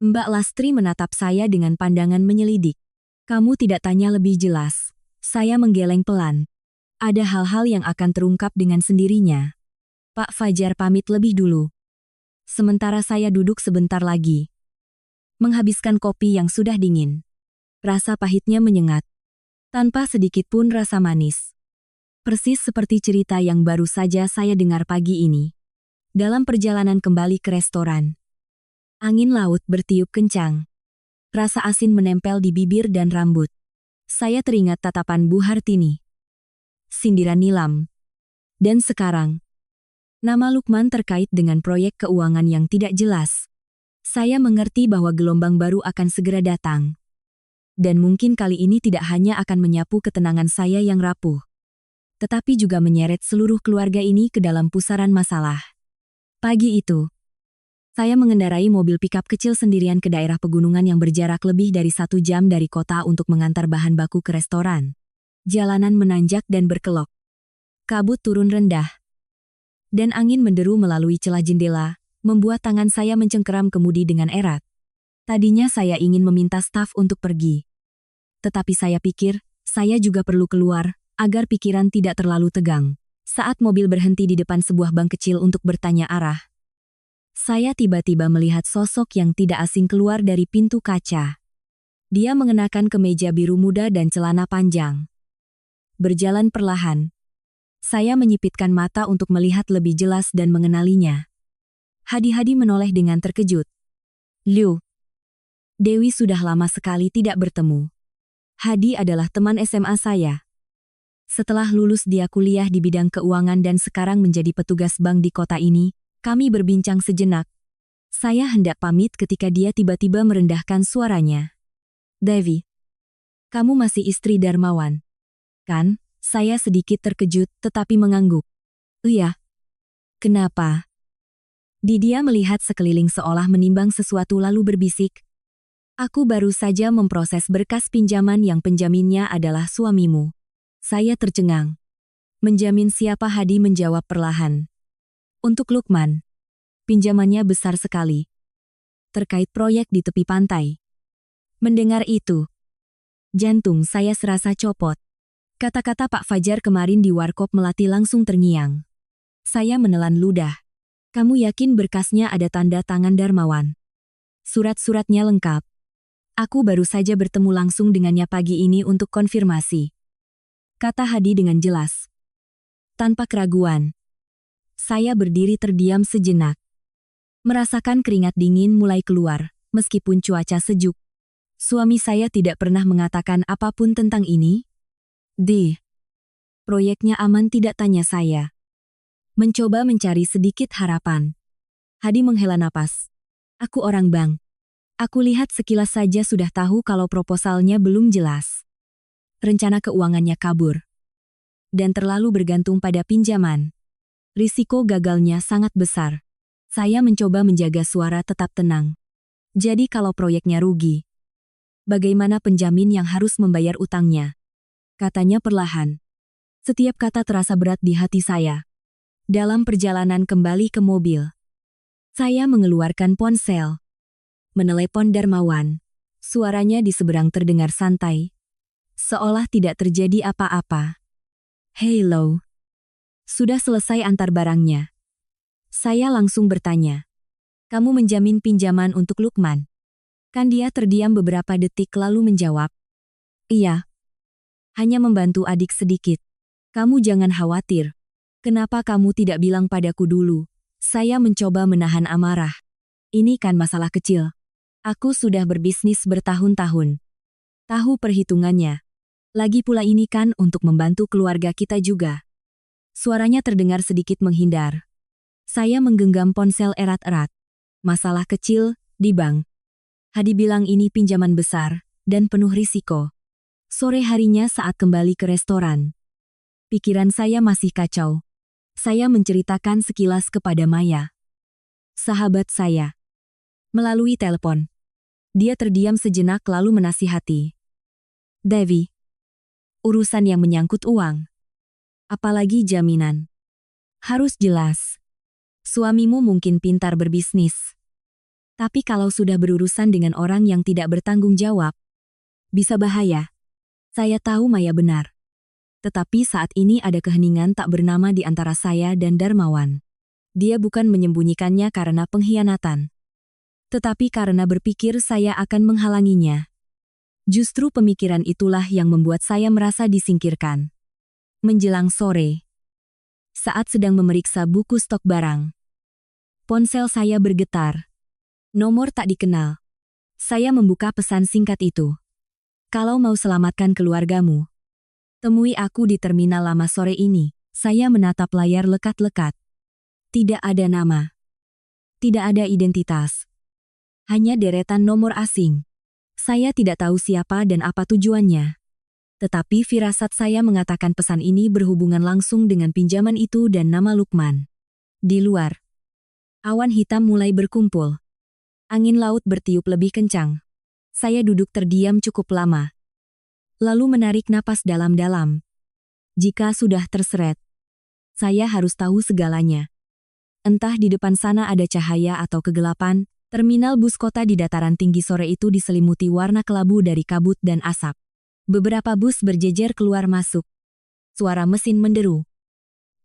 Mbak Lastri menatap saya dengan pandangan menyelidik. Kamu tidak tanya lebih jelas. Saya menggeleng pelan. Ada hal-hal yang akan terungkap dengan sendirinya. Pak Fajar pamit lebih dulu. Sementara saya duduk sebentar lagi, menghabiskan kopi yang sudah dingin. Rasa pahitnya menyengat. Tanpa sedikit pun rasa manis. Persis seperti cerita yang baru saja saya dengar pagi ini. Dalam perjalanan kembali ke restoran. Angin laut bertiup kencang. Rasa asin menempel di bibir dan rambut. Saya teringat tatapan Bu Hartini. Sindiran Nilam. Dan sekarang, nama Lukman terkait dengan proyek keuangan yang tidak jelas. Saya mengerti bahwa gelombang baru akan segera datang. Dan mungkin kali ini tidak hanya akan menyapu ketenangan saya yang rapuh, tetapi juga menyeret seluruh keluarga ini ke dalam pusaran masalah. Pagi itu, saya mengendarai mobil pikap kecil sendirian ke daerah pegunungan yang berjarak lebih dari 1 jam dari kota untuk mengantar bahan baku ke restoran. Jalanan menanjak dan berkelok. Kabut turun rendah. Dan angin menderu melalui celah jendela, membuat tangan saya mencengkeram kemudi dengan erat. Tadinya saya ingin meminta staf untuk pergi. Tetapi saya pikir, saya juga perlu keluar, agar pikiran tidak terlalu tegang. Saat mobil berhenti di depan sebuah bank kecil untuk bertanya arah, saya tiba-tiba melihat sosok yang tidak asing keluar dari pintu kaca. Dia mengenakan kemeja biru muda dan celana panjang. Berjalan perlahan. Saya menyipitkan mata untuk melihat lebih jelas dan mengenalinya. Hadi-hadi menoleh dengan terkejut. Liu. Dewi sudah lama sekali tidak bertemu. Hadi adalah teman SMA saya. Setelah lulus dia kuliah di bidang keuangan dan sekarang menjadi petugas bank di kota ini. Kami berbincang sejenak. Saya hendak pamit ketika dia tiba-tiba merendahkan suaranya. Devi, kamu masih istri Darmawan, kan? Saya sedikit terkejut tetapi mengangguk. Iya. Kenapa? Dia melihat sekeliling seolah menimbang sesuatu lalu berbisik. Aku baru saja memproses berkas pinjaman yang penjaminnya adalah suamimu. Saya tercengang. Menjamin siapa? Hadi menjawab perlahan. Untuk Lukman. Pinjamannya besar sekali. Terkait proyek di tepi pantai. Mendengar itu, jantung saya serasa copot. Kata-kata Pak Fajar kemarin di warkop Melati langsung terngiang. Saya menelan ludah. Kamu yakin berkasnya ada tanda tangan Darmawan? Surat-suratnya lengkap. Aku baru saja bertemu langsung dengannya pagi ini untuk konfirmasi. Kata Hadi dengan jelas. Tanpa keraguan. Saya berdiri terdiam sejenak. Merasakan keringat dingin mulai keluar, meskipun cuaca sejuk. Suami saya tidak pernah mengatakan apapun tentang ini. Proyeknya aman, tidak, tanya saya. Mencoba mencari sedikit harapan. Hadi menghela napas. Aku orang bank. Aku lihat sekilas saja sudah tahu kalau proposalnya belum jelas. Rencana keuangannya kabur. Dan terlalu bergantung pada pinjaman. Risiko gagalnya sangat besar. Saya mencoba menjaga suara tetap tenang. Jadi kalau proyeknya rugi, bagaimana penjamin yang harus membayar utangnya? Katanya perlahan. Setiap kata terasa berat di hati saya. Dalam perjalanan kembali ke mobil, saya mengeluarkan ponsel. Menelepon Darmawan. Suaranya di seberang terdengar santai. Seolah tidak terjadi apa-apa. Hello. Sudah selesai antar barangnya? Saya langsung bertanya. Kamu menjamin pinjaman untuk Lukman? Kan dia terdiam beberapa detik lalu menjawab. Iya. Hanya membantu adik sedikit. Kamu jangan khawatir. Kenapa kamu tidak bilang padaku dulu? Saya mencoba menahan amarah. Ini kan masalah kecil. Aku sudah berbisnis bertahun-tahun. Tahu perhitungannya. Lagi pula ini kan untuk membantu keluarga kita juga. Suaranya terdengar sedikit menghindar. Saya menggenggam ponsel erat-erat. Masalah kecil, di bank. Hadi bilang ini pinjaman besar, dan penuh risiko. Sore harinya saat kembali ke restoran. Pikiran saya masih kacau. Saya menceritakan sekilas kepada Maya, sahabat saya, melalui telepon. Dia terdiam sejenak lalu menasihati. Devi, urusan yang menyangkut uang, apalagi jaminan, harus jelas. Suamimu mungkin pintar berbisnis. Tapi kalau sudah berurusan dengan orang yang tidak bertanggung jawab, bisa bahaya. Saya tahu Maya benar. Tetapi saat ini ada keheningan tak bernama di antara saya dan Darmawan. Dia bukan menyembunyikannya karena pengkhianatan, tetapi karena berpikir saya akan menghalanginya. Justru pemikiran itulah yang membuat saya merasa disingkirkan. Menjelang sore, saat sedang memeriksa buku stok barang, ponsel saya bergetar. Nomor tak dikenal. Saya membuka pesan singkat itu. Kalau mau selamatkan keluargamu, temui aku di terminal lama sore ini. Saya menatap layar lekat-lekat. Tidak ada nama. Tidak ada identitas. Hanya deretan nomor asing. Saya tidak tahu siapa dan apa tujuannya. Tetapi firasat saya mengatakan pesan ini berhubungan langsung dengan pinjaman itu dan nama Lukman. Di luar, awan hitam mulai berkumpul. Angin laut bertiup lebih kencang. Saya duduk terdiam cukup lama. Lalu menarik napas dalam-dalam. Jika sudah terseret, saya harus tahu segalanya. Entah di depan sana ada cahaya atau kegelapan, terminal bus kota di dataran tinggi sore itu diselimuti warna kelabu dari kabut dan asap. Beberapa bus berjejer keluar masuk. Suara mesin menderu.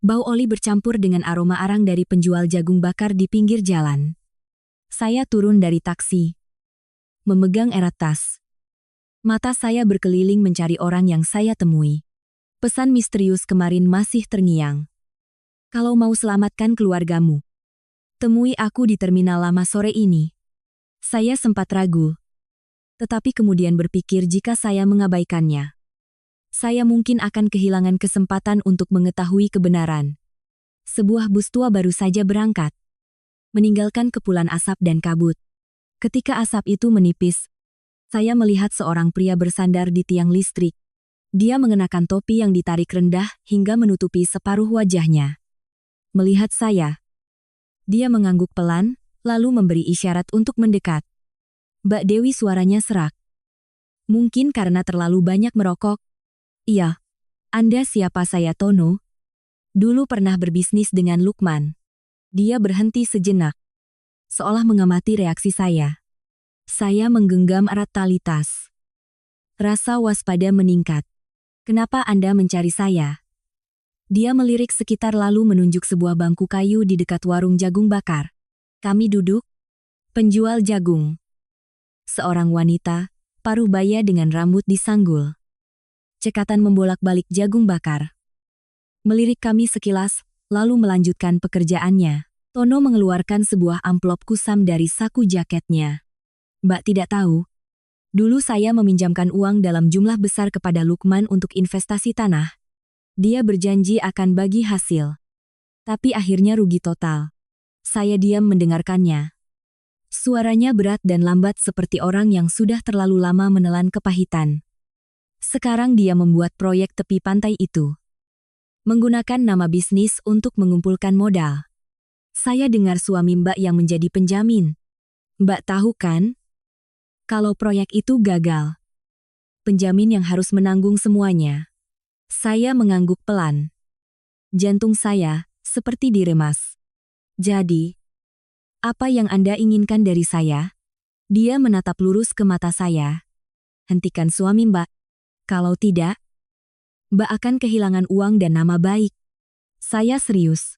Bau oli bercampur dengan aroma arang dari penjual jagung bakar di pinggir jalan. Saya turun dari taksi, memegang erat tas. Mata saya berkeliling mencari orang yang saya temui. Pesan misterius kemarin masih terngiang. Kalau mau selamatkan keluargamu, temui aku di terminal lama sore ini. Saya sempat ragu. Tetapi kemudian berpikir jika saya mengabaikannya, saya mungkin akan kehilangan kesempatan untuk mengetahui kebenaran. Sebuah bus tua baru saja berangkat, meninggalkan kepulan asap dan kabut. Ketika asap itu menipis, saya melihat seorang pria bersandar di tiang listrik. Dia mengenakan topi yang ditarik rendah hingga menutupi separuh wajahnya. Melihat saya, dia mengangguk pelan, lalu memberi isyarat untuk mendekat. Mbak Dewi, suaranya serak. Mungkin karena terlalu banyak merokok. Iya. Anda siapa? Saya Tono. Dulu pernah berbisnis dengan Lukman. Dia berhenti sejenak, seolah mengamati reaksi saya. Saya menggenggam erat tali tas. Rasa waspada meningkat. Kenapa Anda mencari saya? Dia melirik sekitar lalu menunjuk sebuah bangku kayu di dekat warung jagung bakar. Kami duduk. Penjual jagung. Seorang wanita, paruh baya dengan rambut disanggul. Cekatan membolak-balik jagung bakar. Melirik kami sekilas, lalu melanjutkan pekerjaannya. Tono mengeluarkan sebuah amplop kusam dari saku jaketnya. Mbak tidak tahu. Dulu saya meminjamkan uang dalam jumlah besar kepada Lukman untuk investasi tanah. Dia berjanji akan bagi hasil. Tapi akhirnya rugi total. Saya diam mendengarkannya. Suaranya berat dan lambat seperti orang yang sudah terlalu lama menelan kepahitan. Sekarang dia membuat proyek tepi pantai itu. Menggunakan nama bisnis untuk mengumpulkan modal. Saya dengar suami Mbak yang menjadi penjamin. Mbak tahu kan? Kalau proyek itu gagal, penjamin yang harus menanggung semuanya. Saya mengangguk pelan. Jantung saya seperti diremas. Jadi, apa yang Anda inginkan dari saya? Dia menatap lurus ke mata saya. Hentikan suami Mbak. Kalau tidak, Mbak akan kehilangan uang dan nama baik. Saya serius.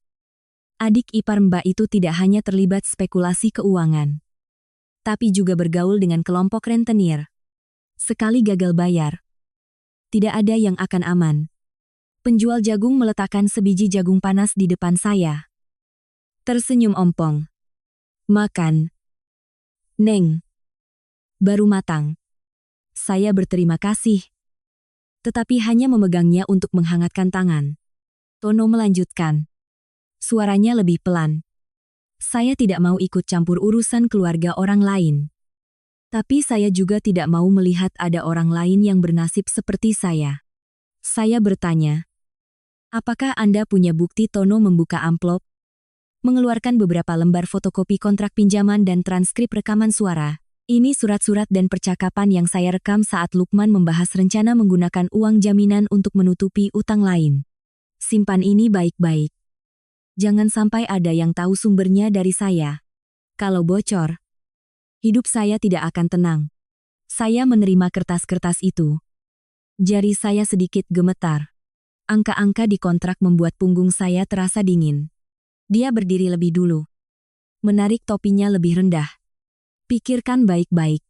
Adik ipar Mbak itu tidak hanya terlibat spekulasi keuangan, tapi juga bergaul dengan kelompok rentenir. Sekali gagal bayar, tidak ada yang akan aman. Penjual jagung meletakkan sebiji jagung panas di depan saya. Tersenyum ompong. Makan. Neng. Baru matang. Saya berterima kasih. Tetapi hanya memegangnya untuk menghangatkan tangan. Tono melanjutkan. Suaranya lebih pelan. Saya tidak mau ikut campur urusan keluarga orang lain. Tapi saya juga tidak mau melihat ada orang lain yang bernasib seperti saya. Saya bertanya, apakah Anda punya bukti? Tono membuka amplop, mengeluarkan beberapa lembar fotokopi kontrak pinjaman dan transkrip rekaman suara. Ini surat-surat dan percakapan yang saya rekam saat Lukman membahas rencana menggunakan uang jaminan untuk menutupi utang lain. Simpan ini baik-baik. Jangan sampai ada yang tahu sumbernya dari saya. Kalau bocor, hidup saya tidak akan tenang. Saya menerima kertas-kertas itu. Jari saya sedikit gemetar. Angka-angka di kontrak membuat punggung saya terasa dingin. Dia berdiri lebih dulu. Menarik topinya lebih rendah. Pikirkan baik-baik.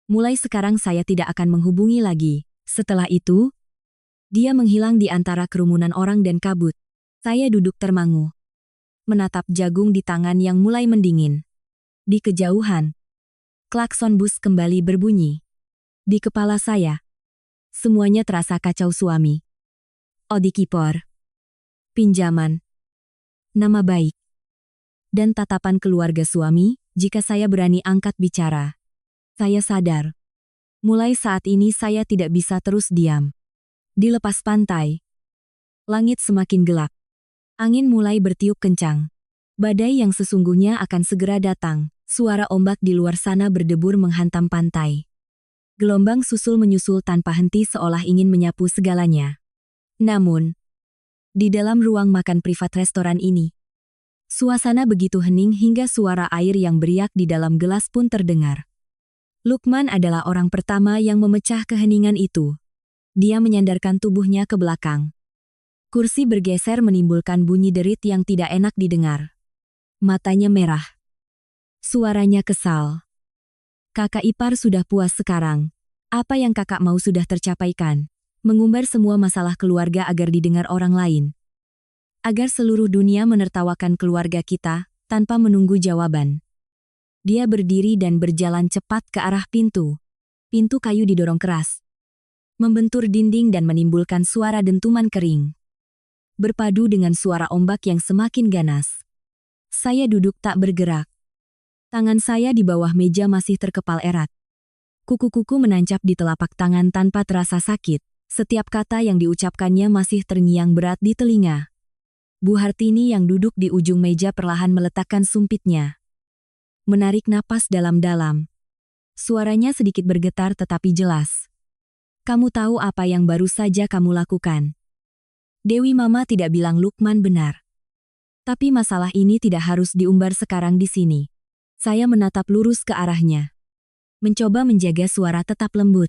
Mulai sekarang saya tidak akan menghubungi lagi. Setelah itu, dia menghilang di antara kerumunan orang dan kabut. Saya duduk termangu, menatap jagung di tangan yang mulai mendingin. Di kejauhan, klakson bus kembali berbunyi. Di kepala saya, semuanya terasa kacau. Suami, Odi Kipor, pinjaman, nama baik, dan tatapan keluarga suami. Jika saya berani angkat bicara, saya sadar, mulai saat ini saya tidak bisa terus diam. Di lepas pantai, langit semakin gelap. Angin mulai bertiup kencang. Badai yang sesungguhnya akan segera datang. Suara ombak di luar sana berdebur menghantam pantai. Gelombang susul menyusul tanpa henti seolah ingin menyapu segalanya. Namun, di dalam ruang makan privat restoran ini, suasana begitu hening hingga suara air yang beriak di dalam gelas pun terdengar. Lukman adalah orang pertama yang memecah keheningan itu. Dia menyandarkan tubuhnya ke belakang. Kursi bergeser menimbulkan bunyi derit yang tidak enak didengar. Matanya merah. Suaranya kesal. Kakak ipar sudah puas sekarang. Apa yang kakak mau sudah tercapaikan. Mengumbar semua masalah keluarga agar didengar orang lain. Agar seluruh dunia menertawakan keluarga kita, tanpa menunggu jawaban. Dia berdiri dan berjalan cepat ke arah pintu. Pintu kayu didorong keras, membentur dinding dan menimbulkan suara dentuman kering. Berpadu dengan suara ombak yang semakin ganas. Saya duduk tak bergerak. Tangan saya di bawah meja masih terkepal erat. Kuku-kuku menancap di telapak tangan tanpa terasa sakit. Setiap kata yang diucapkannya masih terngiang berat di telinga. Bu Hartini yang duduk di ujung meja perlahan meletakkan sumpitnya. Menarik napas dalam-dalam. Suaranya sedikit bergetar tetapi jelas. Kamu tahu apa yang baru saja kamu lakukan? Dewi Mama tidak bilang Lukman benar. Tapi masalah ini tidak harus diumbar sekarang di sini. Saya menatap lurus ke arahnya. Mencoba menjaga suara tetap lembut.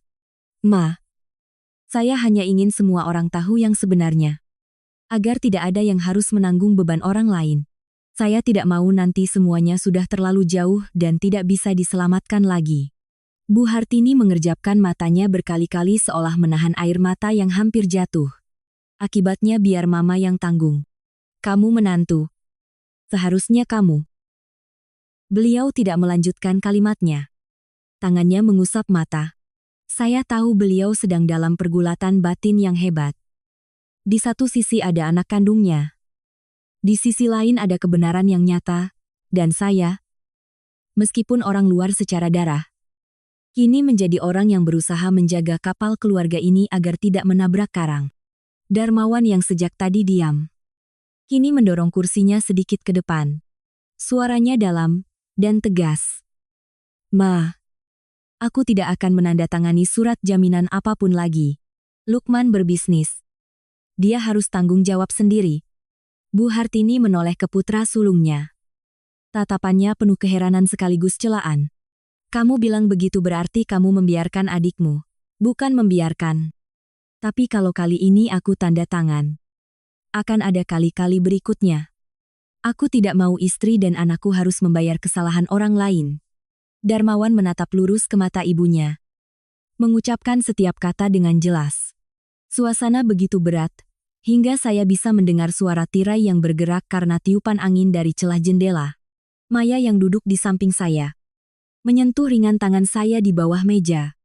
Ma, saya hanya ingin semua orang tahu yang sebenarnya. Agar tidak ada yang harus menanggung beban orang lain. Saya tidak mau nanti semuanya sudah terlalu jauh dan tidak bisa diselamatkan lagi. Bu Hartini mengerjapkan matanya berkali-kali seolah menahan air mata yang hampir jatuh. Akibatnya biar Mama yang tanggung. Kamu menantu. Seharusnya kamu. Beliau tidak melanjutkan kalimatnya. Tangannya mengusap mata. Saya tahu beliau sedang dalam pergulatan batin yang hebat. Di satu sisi ada anak kandungnya. Di sisi lain ada kebenaran yang nyata. Dan saya, meskipun orang luar secara darah, kini menjadi orang yang berusaha menjaga kapal keluarga ini agar tidak menabrak karang. Darmawan yang sejak tadi diam, kini mendorong kursinya sedikit ke depan. Suaranya dalam dan tegas. Ma, aku tidak akan menandatangani surat jaminan apapun lagi. Lukman berbisnis. Dia harus tanggung jawab sendiri. Bu Hartini menoleh ke putra sulungnya. Tatapannya penuh keheranan sekaligus celaan. Kamu bilang begitu berarti kamu membiarkan adikmu. Bukan membiarkan. Tapi kalau kali ini aku tanda tangan, akan ada kali-kali berikutnya. Aku tidak mau istri dan anakku harus membayar kesalahan orang lain. Darmawan menatap lurus ke mata ibunya. Mengucapkan setiap kata dengan jelas. Suasana begitu berat, hingga saya bisa mendengar suara tirai yang bergerak karena tiupan angin dari celah jendela. Maya yang duduk di samping saya menyentuh ringan tangan saya di bawah meja.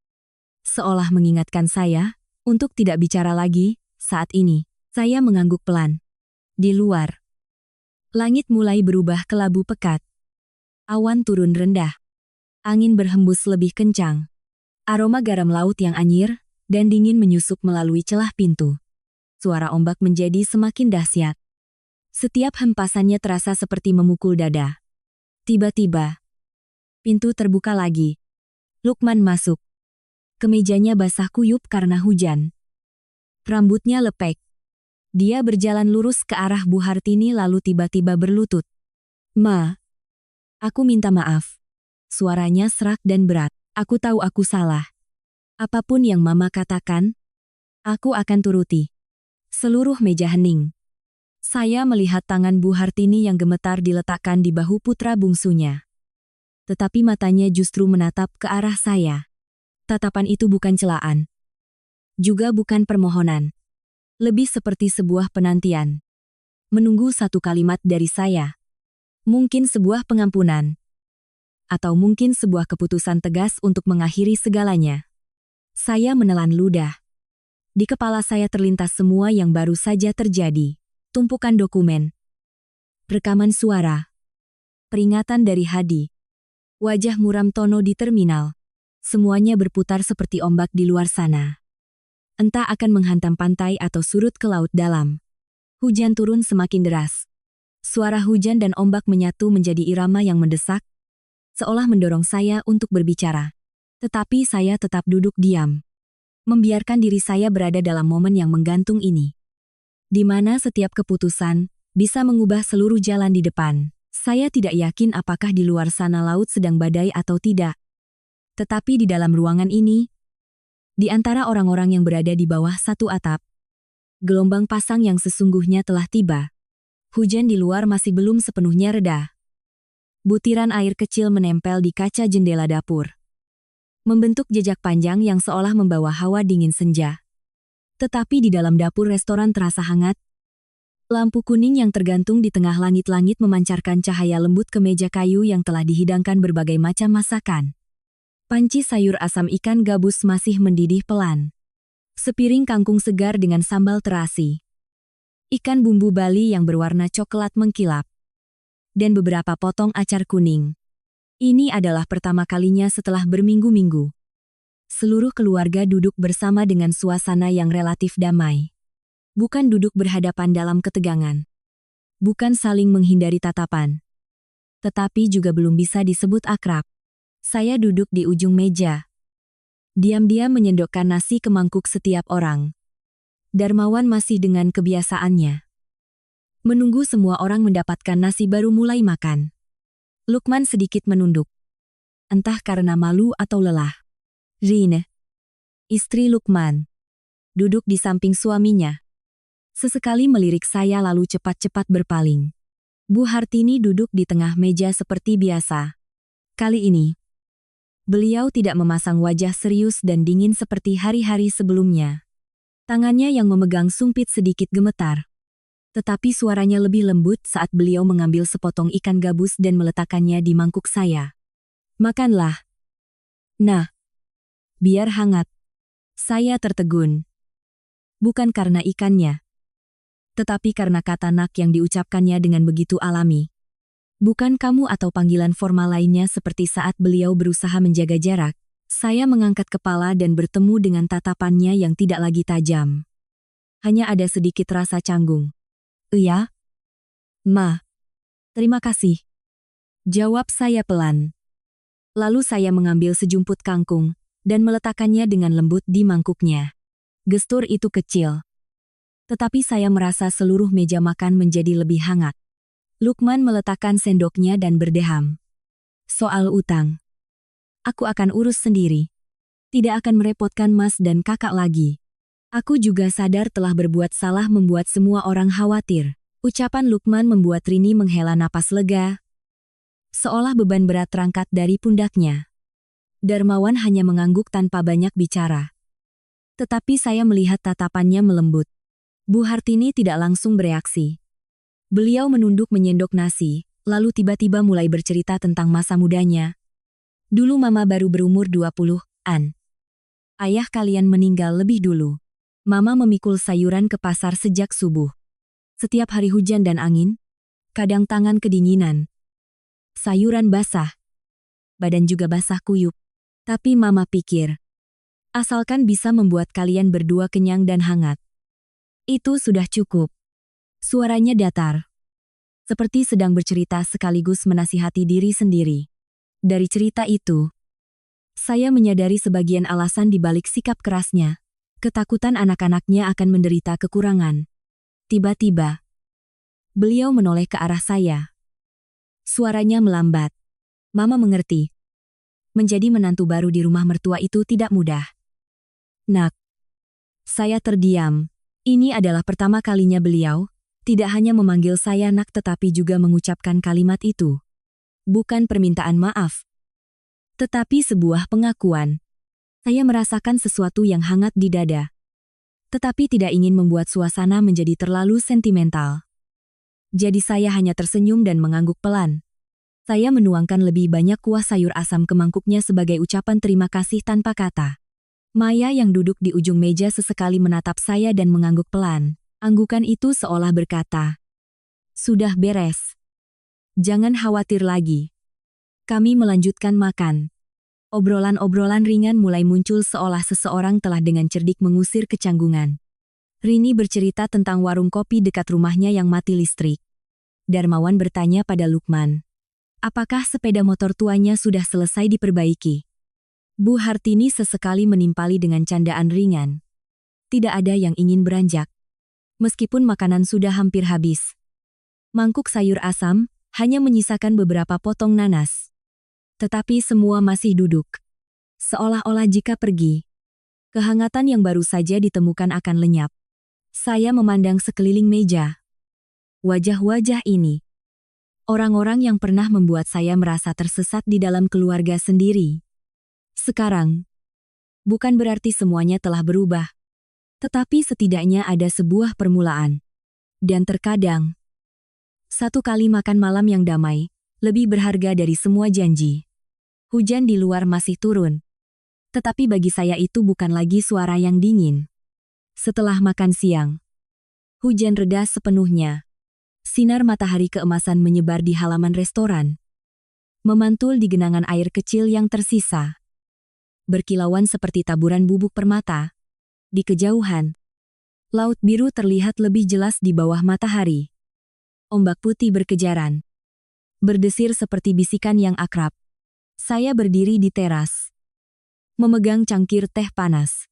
Seolah mengingatkan saya untuk tidak bicara lagi. Saat ini, saya mengangguk pelan. Di luar, langit mulai berubah kelabu pekat. Awan turun rendah. Angin berhembus lebih kencang. Aroma garam laut yang anyir dan dingin menyusup melalui celah pintu. Suara ombak menjadi semakin dahsyat. Setiap hempasannya terasa seperti memukul dada. Tiba-tiba, pintu terbuka lagi. Lukman masuk. Kemejanya basah kuyup karena hujan. Rambutnya lepek. Dia berjalan lurus ke arah Bu Hartini lalu tiba-tiba berlutut. Ma, aku minta maaf. Suaranya serak dan berat. Aku tahu aku salah. Apapun yang Mama katakan, aku akan turuti. Seluruh meja hening. Saya melihat tangan Bu Hartini yang gemetar diletakkan di bahu putra bungsunya. Tetapi matanya justru menatap ke arah saya. Tatapan itu bukan celaan. Juga bukan permohonan. Lebih seperti sebuah penantian. Menunggu satu kalimat dari saya. Mungkin sebuah pengampunan. Atau mungkin sebuah keputusan tegas untuk mengakhiri segalanya. Saya menelan ludah. Di kepala saya terlintas semua yang baru saja terjadi. Tumpukan dokumen. Rekaman suara. Peringatan dari Hadi. Wajah muram Tono di terminal. Semuanya berputar seperti ombak di luar sana. Entah akan menghantam pantai atau surut ke laut dalam. Hujan turun semakin deras. Suara hujan dan ombak menyatu menjadi irama yang mendesak, seolah mendorong saya untuk berbicara. Tetapi saya tetap duduk diam. Membiarkan diri saya berada dalam momen yang menggantung ini. Di mana setiap keputusan bisa mengubah seluruh jalan di depan. Saya tidak yakin apakah di luar sana laut sedang badai atau tidak. Tetapi di dalam ruangan ini, di antara orang-orang yang berada di bawah satu atap, gelombang pasang yang sesungguhnya telah tiba. Hujan di luar masih belum sepenuhnya reda. Butiran air kecil menempel di kaca jendela dapur. Membentuk jejak panjang yang seolah membawa hawa dingin senja. Tetapi di dalam dapur restoran terasa hangat. Lampu kuning yang tergantung di tengah langit-langit memancarkan cahaya lembut ke meja kayu yang telah dihidangkan berbagai macam masakan. Panci sayur asam ikan gabus masih mendidih pelan. Sepiring kangkung segar dengan sambal terasi. Ikan bumbu Bali yang berwarna coklat mengkilap. Dan beberapa potong acar kuning. Ini adalah pertama kalinya setelah berminggu-minggu. Seluruh keluarga duduk bersama dengan suasana yang relatif damai. Bukan duduk berhadapan dalam ketegangan. Bukan saling menghindari tatapan. Tetapi juga belum bisa disebut akrab. Saya duduk di ujung meja. Diam-diam menyendokkan nasi ke mangkuk setiap orang. Darmawan masih dengan kebiasaannya. Menunggu semua orang mendapatkan nasi baru mulai makan. Lukman sedikit menunduk. Entah karena malu atau lelah. Rine, istri Lukman, duduk di samping suaminya. Sesekali melirik saya lalu cepat-cepat berpaling. Bu Hartini duduk di tengah meja seperti biasa. Kali ini, beliau tidak memasang wajah serius dan dingin seperti hari-hari sebelumnya. Tangannya yang memegang sumpit sedikit gemetar. Tetapi suaranya lebih lembut saat beliau mengambil sepotong ikan gabus dan meletakkannya di mangkuk saya. Makanlah. Nah, biar hangat. Saya tertegun. Bukan karena ikannya, tetapi karena kata nak yang diucapkannya dengan begitu alami. Bukan kamu atau panggilan formal lainnya seperti saat beliau berusaha menjaga jarak. Saya mengangkat kepala dan bertemu dengan tatapannya yang tidak lagi tajam. Hanya ada sedikit rasa canggung. Iya? Ma. Terima kasih. Jawab saya pelan. Lalu saya mengambil sejumput kangkung dan meletakkannya dengan lembut di mangkuknya. Gestur itu kecil. Tetapi saya merasa seluruh meja makan menjadi lebih hangat. Lukman meletakkan sendoknya dan berdeham. Soal utang. Aku akan urus sendiri. Tidak akan merepotkan Mas dan kakak lagi. Aku juga sadar telah berbuat salah membuat semua orang khawatir. Ucapan Lukman membuat Rini menghela napas lega. Seolah beban berat terangkat dari pundaknya. Darmawan hanya mengangguk tanpa banyak bicara. Tetapi saya melihat tatapannya melembut. Bu Hartini tidak langsung bereaksi. Beliau menunduk menyendok nasi, lalu tiba-tiba mulai bercerita tentang masa mudanya. Dulu Mama baru berumur 20-an. Ayah kalian meninggal lebih dulu. Mama memikul sayuran ke pasar sejak subuh. Setiap hari hujan dan angin, kadang tangan kedinginan. Sayuran basah. Badan juga basah kuyup. Tapi Mama pikir, asalkan bisa membuat kalian berdua kenyang dan hangat. Itu sudah cukup. Suaranya datar. Seperti sedang bercerita sekaligus menasihati diri sendiri. Dari cerita itu, saya menyadari sebagian alasan di balik sikap kerasnya. Ketakutan anak-anaknya akan menderita kekurangan. Tiba-tiba, beliau menoleh ke arah saya. Suaranya melambat. Mama mengerti. Menjadi menantu baru di rumah mertua itu tidak mudah. Nak. Saya terdiam. Ini adalah pertama kalinya beliau, tidak hanya memanggil saya nak tetapi juga mengucapkan kalimat itu. Bukan permintaan maaf, tetapi sebuah pengakuan. Saya merasakan sesuatu yang hangat di dada. Tetapi tidak ingin membuat suasana menjadi terlalu sentimental. Jadi saya hanya tersenyum dan mengangguk pelan. Saya menuangkan lebih banyak kuah sayur asam ke mangkuknya sebagai ucapan terima kasih tanpa kata. Maya yang duduk di ujung meja sesekali menatap saya dan mengangguk pelan. Anggukan itu seolah berkata, "Sudah beres. Jangan khawatir lagi." Kami melanjutkan makan. Obrolan-obrolan ringan mulai muncul seolah seseorang telah dengan cerdik mengusir kecanggungan. Rini bercerita tentang warung kopi dekat rumahnya yang mati listrik. Darmawan bertanya pada Lukman, apakah sepeda motor tuanya sudah selesai diperbaiki? Bu Hartini sesekali menimpali dengan candaan ringan. Tidak ada yang ingin beranjak. Meskipun makanan sudah hampir habis. Mangkuk sayur asam hanya menyisakan beberapa potong nanas. Tetapi semua masih duduk. Seolah-olah jika pergi, kehangatan yang baru saja ditemukan akan lenyap. Saya memandang sekeliling meja. Wajah-wajah ini. Orang-orang yang pernah membuat saya merasa tersesat di dalam keluarga sendiri. Sekarang, bukan berarti semuanya telah berubah. Tetapi setidaknya ada sebuah permulaan. Dan terkadang, satu kali makan malam yang damai, lebih berharga dari semua janji. Hujan di luar masih turun. Tetapi bagi saya itu bukan lagi suara yang dingin. Setelah makan siang, hujan reda sepenuhnya. Sinar matahari keemasan menyebar di halaman restoran. Memantul di genangan air kecil yang tersisa. Berkilauan seperti taburan bubuk permata. Di kejauhan, laut biru terlihat lebih jelas di bawah matahari. Ombak putih berkejaran. Berdesir seperti bisikan yang akrab. Saya berdiri di teras. Memegang cangkir teh panas.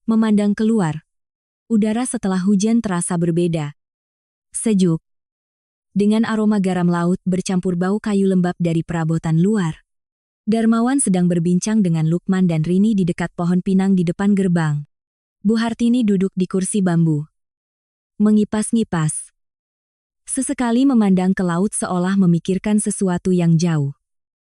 Memandang keluar. Udara setelah hujan terasa berbeda. Sejuk. Dengan aroma garam laut bercampur bau kayu lembab dari perabotan luar. Darmawan sedang berbincang dengan Lukman dan Rini di dekat pohon pinang di depan gerbang. Bu Hartini duduk di kursi bambu. Mengipas-ngipas. Sesekali memandang ke laut seolah memikirkan sesuatu yang jauh.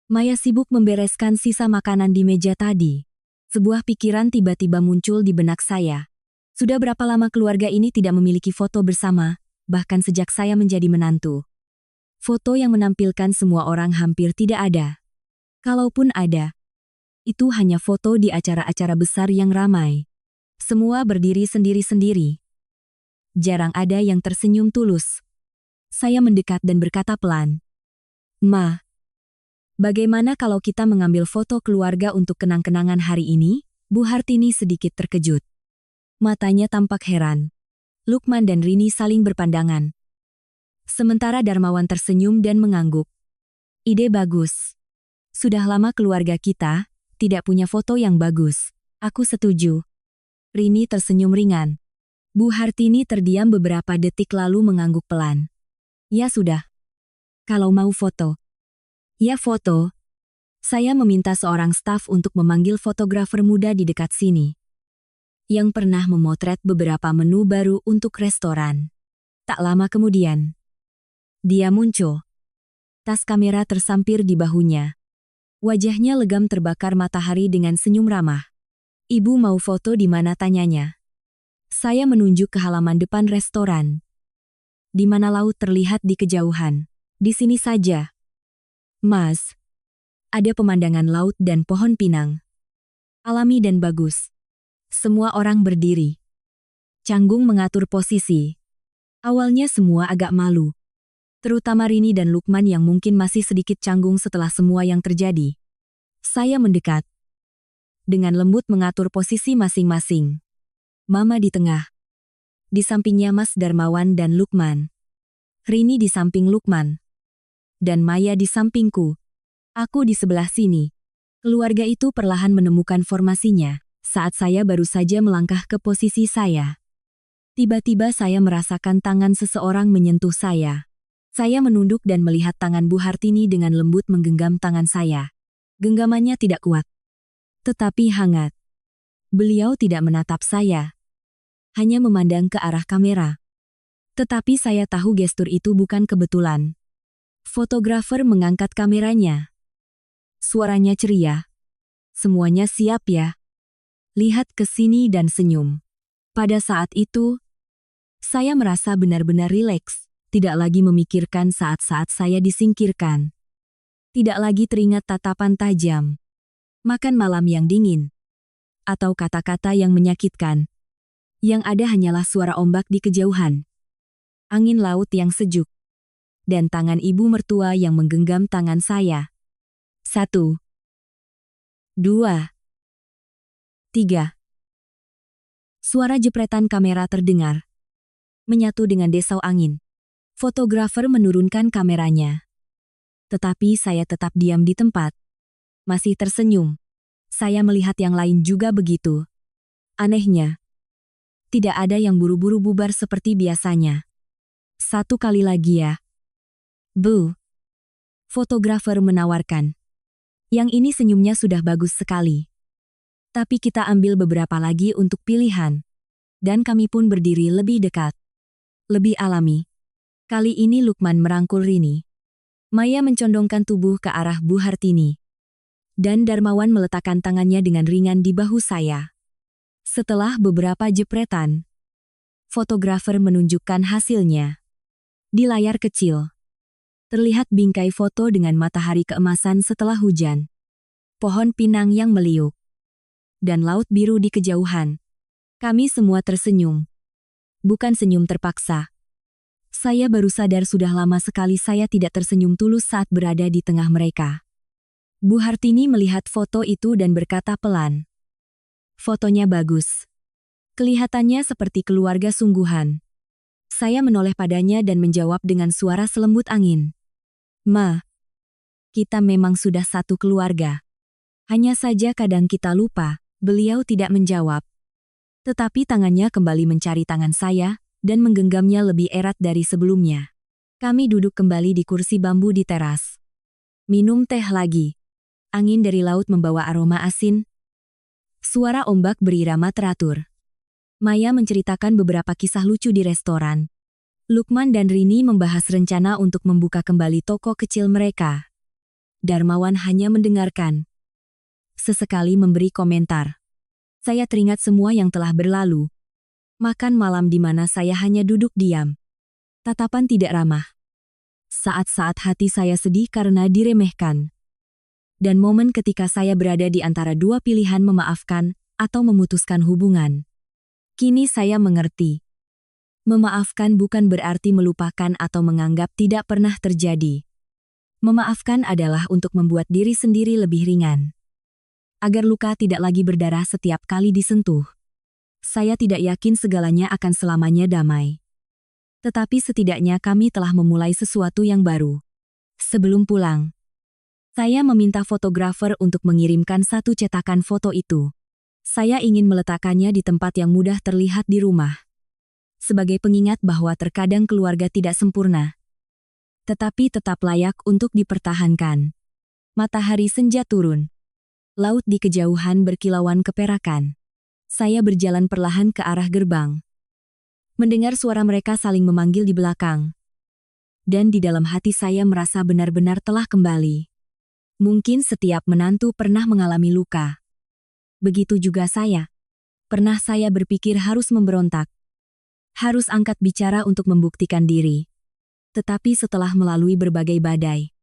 Maya sibuk membereskan sisa makanan di meja tadi. Sebuah pikiran tiba-tiba muncul di benak saya. Sudah berapa lama keluarga ini tidak memiliki foto bersama? bahkan sejak saya menjadi menantu. Foto yang menampilkan semua orang hampir tidak ada. Kalaupun ada, itu hanya foto di acara-acara besar yang ramai. Semua berdiri sendiri-sendiri. Jarang ada yang tersenyum tulus. Saya mendekat dan berkata pelan, "Ma, bagaimana kalau kita mengambil foto keluarga untuk kenang-kenangan hari ini?" Bu Hartini sedikit terkejut. Matanya tampak heran. Lukman dan Rini saling berpandangan. Sementara Darmawan tersenyum dan mengangguk. "Ide bagus. Sudah lama keluarga kita tidak punya foto yang bagus. Aku setuju." Rini tersenyum ringan. Bu Hartini terdiam beberapa detik lalu mengangguk pelan. "Ya sudah. Kalau mau foto." "Ya foto." Saya meminta seorang staf untuk memanggil fotografer muda di dekat sini, yang pernah memotret beberapa menu baru untuk restoran. Tak lama kemudian, dia muncul. Tas kamera tersampir di bahunya. Wajahnya legam terbakar matahari dengan senyum ramah. "Ibu mau foto di mana?" tanyanya. Saya menunjuk ke halaman depan restoran, di mana laut terlihat di kejauhan. "Di sini saja, Mas. Ada pemandangan laut dan pohon pinang. Alami dan bagus." Semua orang berdiri. Canggung mengatur posisi. Awalnya semua agak malu. Terutama Rini dan Lukman yang mungkin masih sedikit canggung setelah semua yang terjadi. Saya mendekat. Dengan lembut mengatur posisi masing-masing. Mama di tengah. Di sampingnya Mas Darmawan dan Lukman. Rini di samping Lukman. Dan Maya di sampingku. Aku di sebelah sini. Keluarga itu perlahan menemukan formasinya saat saya baru saja melangkah ke posisi saya. Tiba-tiba saya merasakan tangan seseorang menyentuh saya. Saya menunduk dan melihat tangan Bu Hartini dengan lembut menggenggam tangan saya. Genggamannya tidak kuat, tetapi hangat. Beliau tidak menatap saya, hanya memandang ke arah kamera. Tetapi saya tahu gestur itu bukan kebetulan. Fotografer mengangkat kameranya. Suaranya ceria. "Semuanya siap ya? Lihat ke sini dan senyum." Pada saat itu, saya merasa benar-benar rileks, tidak lagi memikirkan saat-saat saya disingkirkan. Tidak lagi teringat tatapan tajam, makan malam yang dingin, atau kata-kata yang menyakitkan. Yang ada hanyalah suara ombak di kejauhan, angin laut yang sejuk, dan tangan ibu mertua yang menggenggam tangan saya. 1, 2, 3. Suara jepretan kamera terdengar, menyatu dengan desau angin. Fotografer menurunkan kameranya. Tetapi saya tetap diam di tempat, masih tersenyum. Saya melihat yang lain juga begitu. Anehnya, tidak ada yang buru-buru bubar seperti biasanya. "Satu kali lagi ya, Bu," fotografer menawarkan. "Yang ini senyumnya sudah bagus sekali. Tapi kita ambil beberapa lagi untuk pilihan." Dan kami pun berdiri lebih dekat, lebih alami. Kali ini Lukman merangkul Rini. Maya mencondongkan tubuh ke arah Bu Hartini. Dan Darmawan meletakkan tangannya dengan ringan di bahu saya. Setelah beberapa jepretan, fotografer menunjukkan hasilnya. Di layar kecil, terlihat bingkai foto dengan matahari keemasan setelah hujan, pohon pinang yang meliuk, dan laut biru di kejauhan. Kami semua tersenyum. Bukan senyum terpaksa. Saya baru sadar sudah lama sekali saya tidak tersenyum tulus saat berada di tengah mereka. Bu Hartini melihat foto itu dan berkata pelan, "Fotonya bagus. Kelihatannya seperti keluarga sungguhan." Saya menoleh padanya dan menjawab dengan suara selembut angin, "Ma, kita memang sudah satu keluarga. Hanya saja kadang kita lupa." Beliau tidak menjawab. Tetapi tangannya kembali mencari tangan saya dan menggenggamnya lebih erat dari sebelumnya. Kami duduk kembali di kursi bambu di teras. Minum teh lagi. Angin dari laut membawa aroma asin. Suara ombak berirama teratur. Maya menceritakan beberapa kisah lucu di restoran. Lukman dan Rini membahas rencana untuk membuka kembali toko kecil mereka. Darmawan hanya mendengarkan. Sesekali memberi komentar. Saya teringat semua yang telah berlalu. Makan malam di mana saya hanya duduk diam. Tatapan tidak ramah. Saat-saat hati saya sedih karena diremehkan. Dan momen ketika saya berada di antara dua pilihan memaafkan atau memutuskan hubungan. Kini saya mengerti. Memaafkan bukan berarti melupakan atau menganggap tidak pernah terjadi. Memaafkan adalah untuk membuat diri sendiri lebih ringan. Agar luka tidak lagi berdarah setiap kali disentuh. Saya tidak yakin segalanya akan selamanya damai. Tetapi setidaknya kami telah memulai sesuatu yang baru. Sebelum pulang, saya meminta fotografer untuk mengirimkan satu cetakan foto itu. Saya ingin meletakkannya di tempat yang mudah terlihat di rumah. Sebagai pengingat bahwa terkadang keluarga tidak sempurna, tetapi tetap layak untuk dipertahankan. Matahari senja turun. Laut di kejauhan berkilauan keperakan. Saya berjalan perlahan ke arah gerbang. Mendengar suara mereka saling memanggil di belakang. Dan di dalam hati saya merasa benar-benar telah kembali. Mungkin setiap menantu pernah mengalami luka. Begitu juga saya. Pernah saya berpikir harus memberontak. Harus angkat bicara untuk membuktikan diri. Tetapi setelah melalui berbagai badai,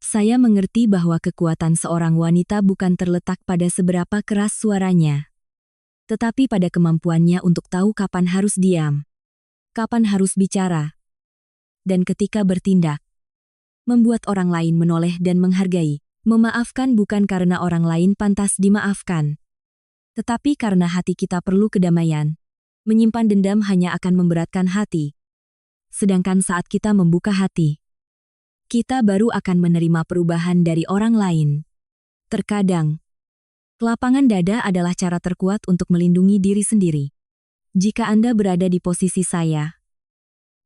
saya mengerti bahwa kekuatan seorang wanita bukan terletak pada seberapa keras suaranya. Tetapi pada kemampuannya untuk tahu kapan harus diam. Kapan harus bicara, dan ketika bertindak. Membuat orang lain menoleh dan menghargai. Memaafkan bukan karena orang lain pantas dimaafkan, tetapi karena hati kita perlu kedamaian. Menyimpan dendam hanya akan memberatkan hati. Sedangkan saat kita membuka hati, kita baru akan menerima perubahan dari orang lain. Terkadang, kelapangan dada adalah cara terkuat untuk melindungi diri sendiri. Jika Anda berada di posisi saya,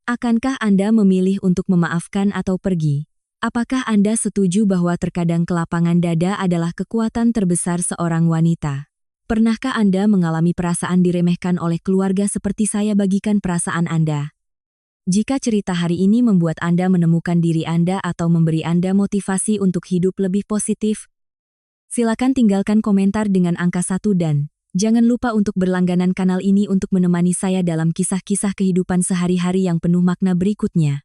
akankah Anda memilih untuk memaafkan atau pergi? Apakah Anda setuju bahwa terkadang kelapangan dada adalah kekuatan terbesar seorang wanita? Pernahkah Anda mengalami perasaan diremehkan oleh keluarga seperti saya bagikan perasaan Anda? Jika cerita hari ini membuat Anda menemukan diri Anda atau memberi Anda motivasi untuk hidup lebih positif, silakan tinggalkan komentar dengan angka 1 dan jangan lupa untuk berlangganan kanal ini untuk menemani saya dalam kisah-kisah kehidupan sehari-hari yang penuh makna berikutnya.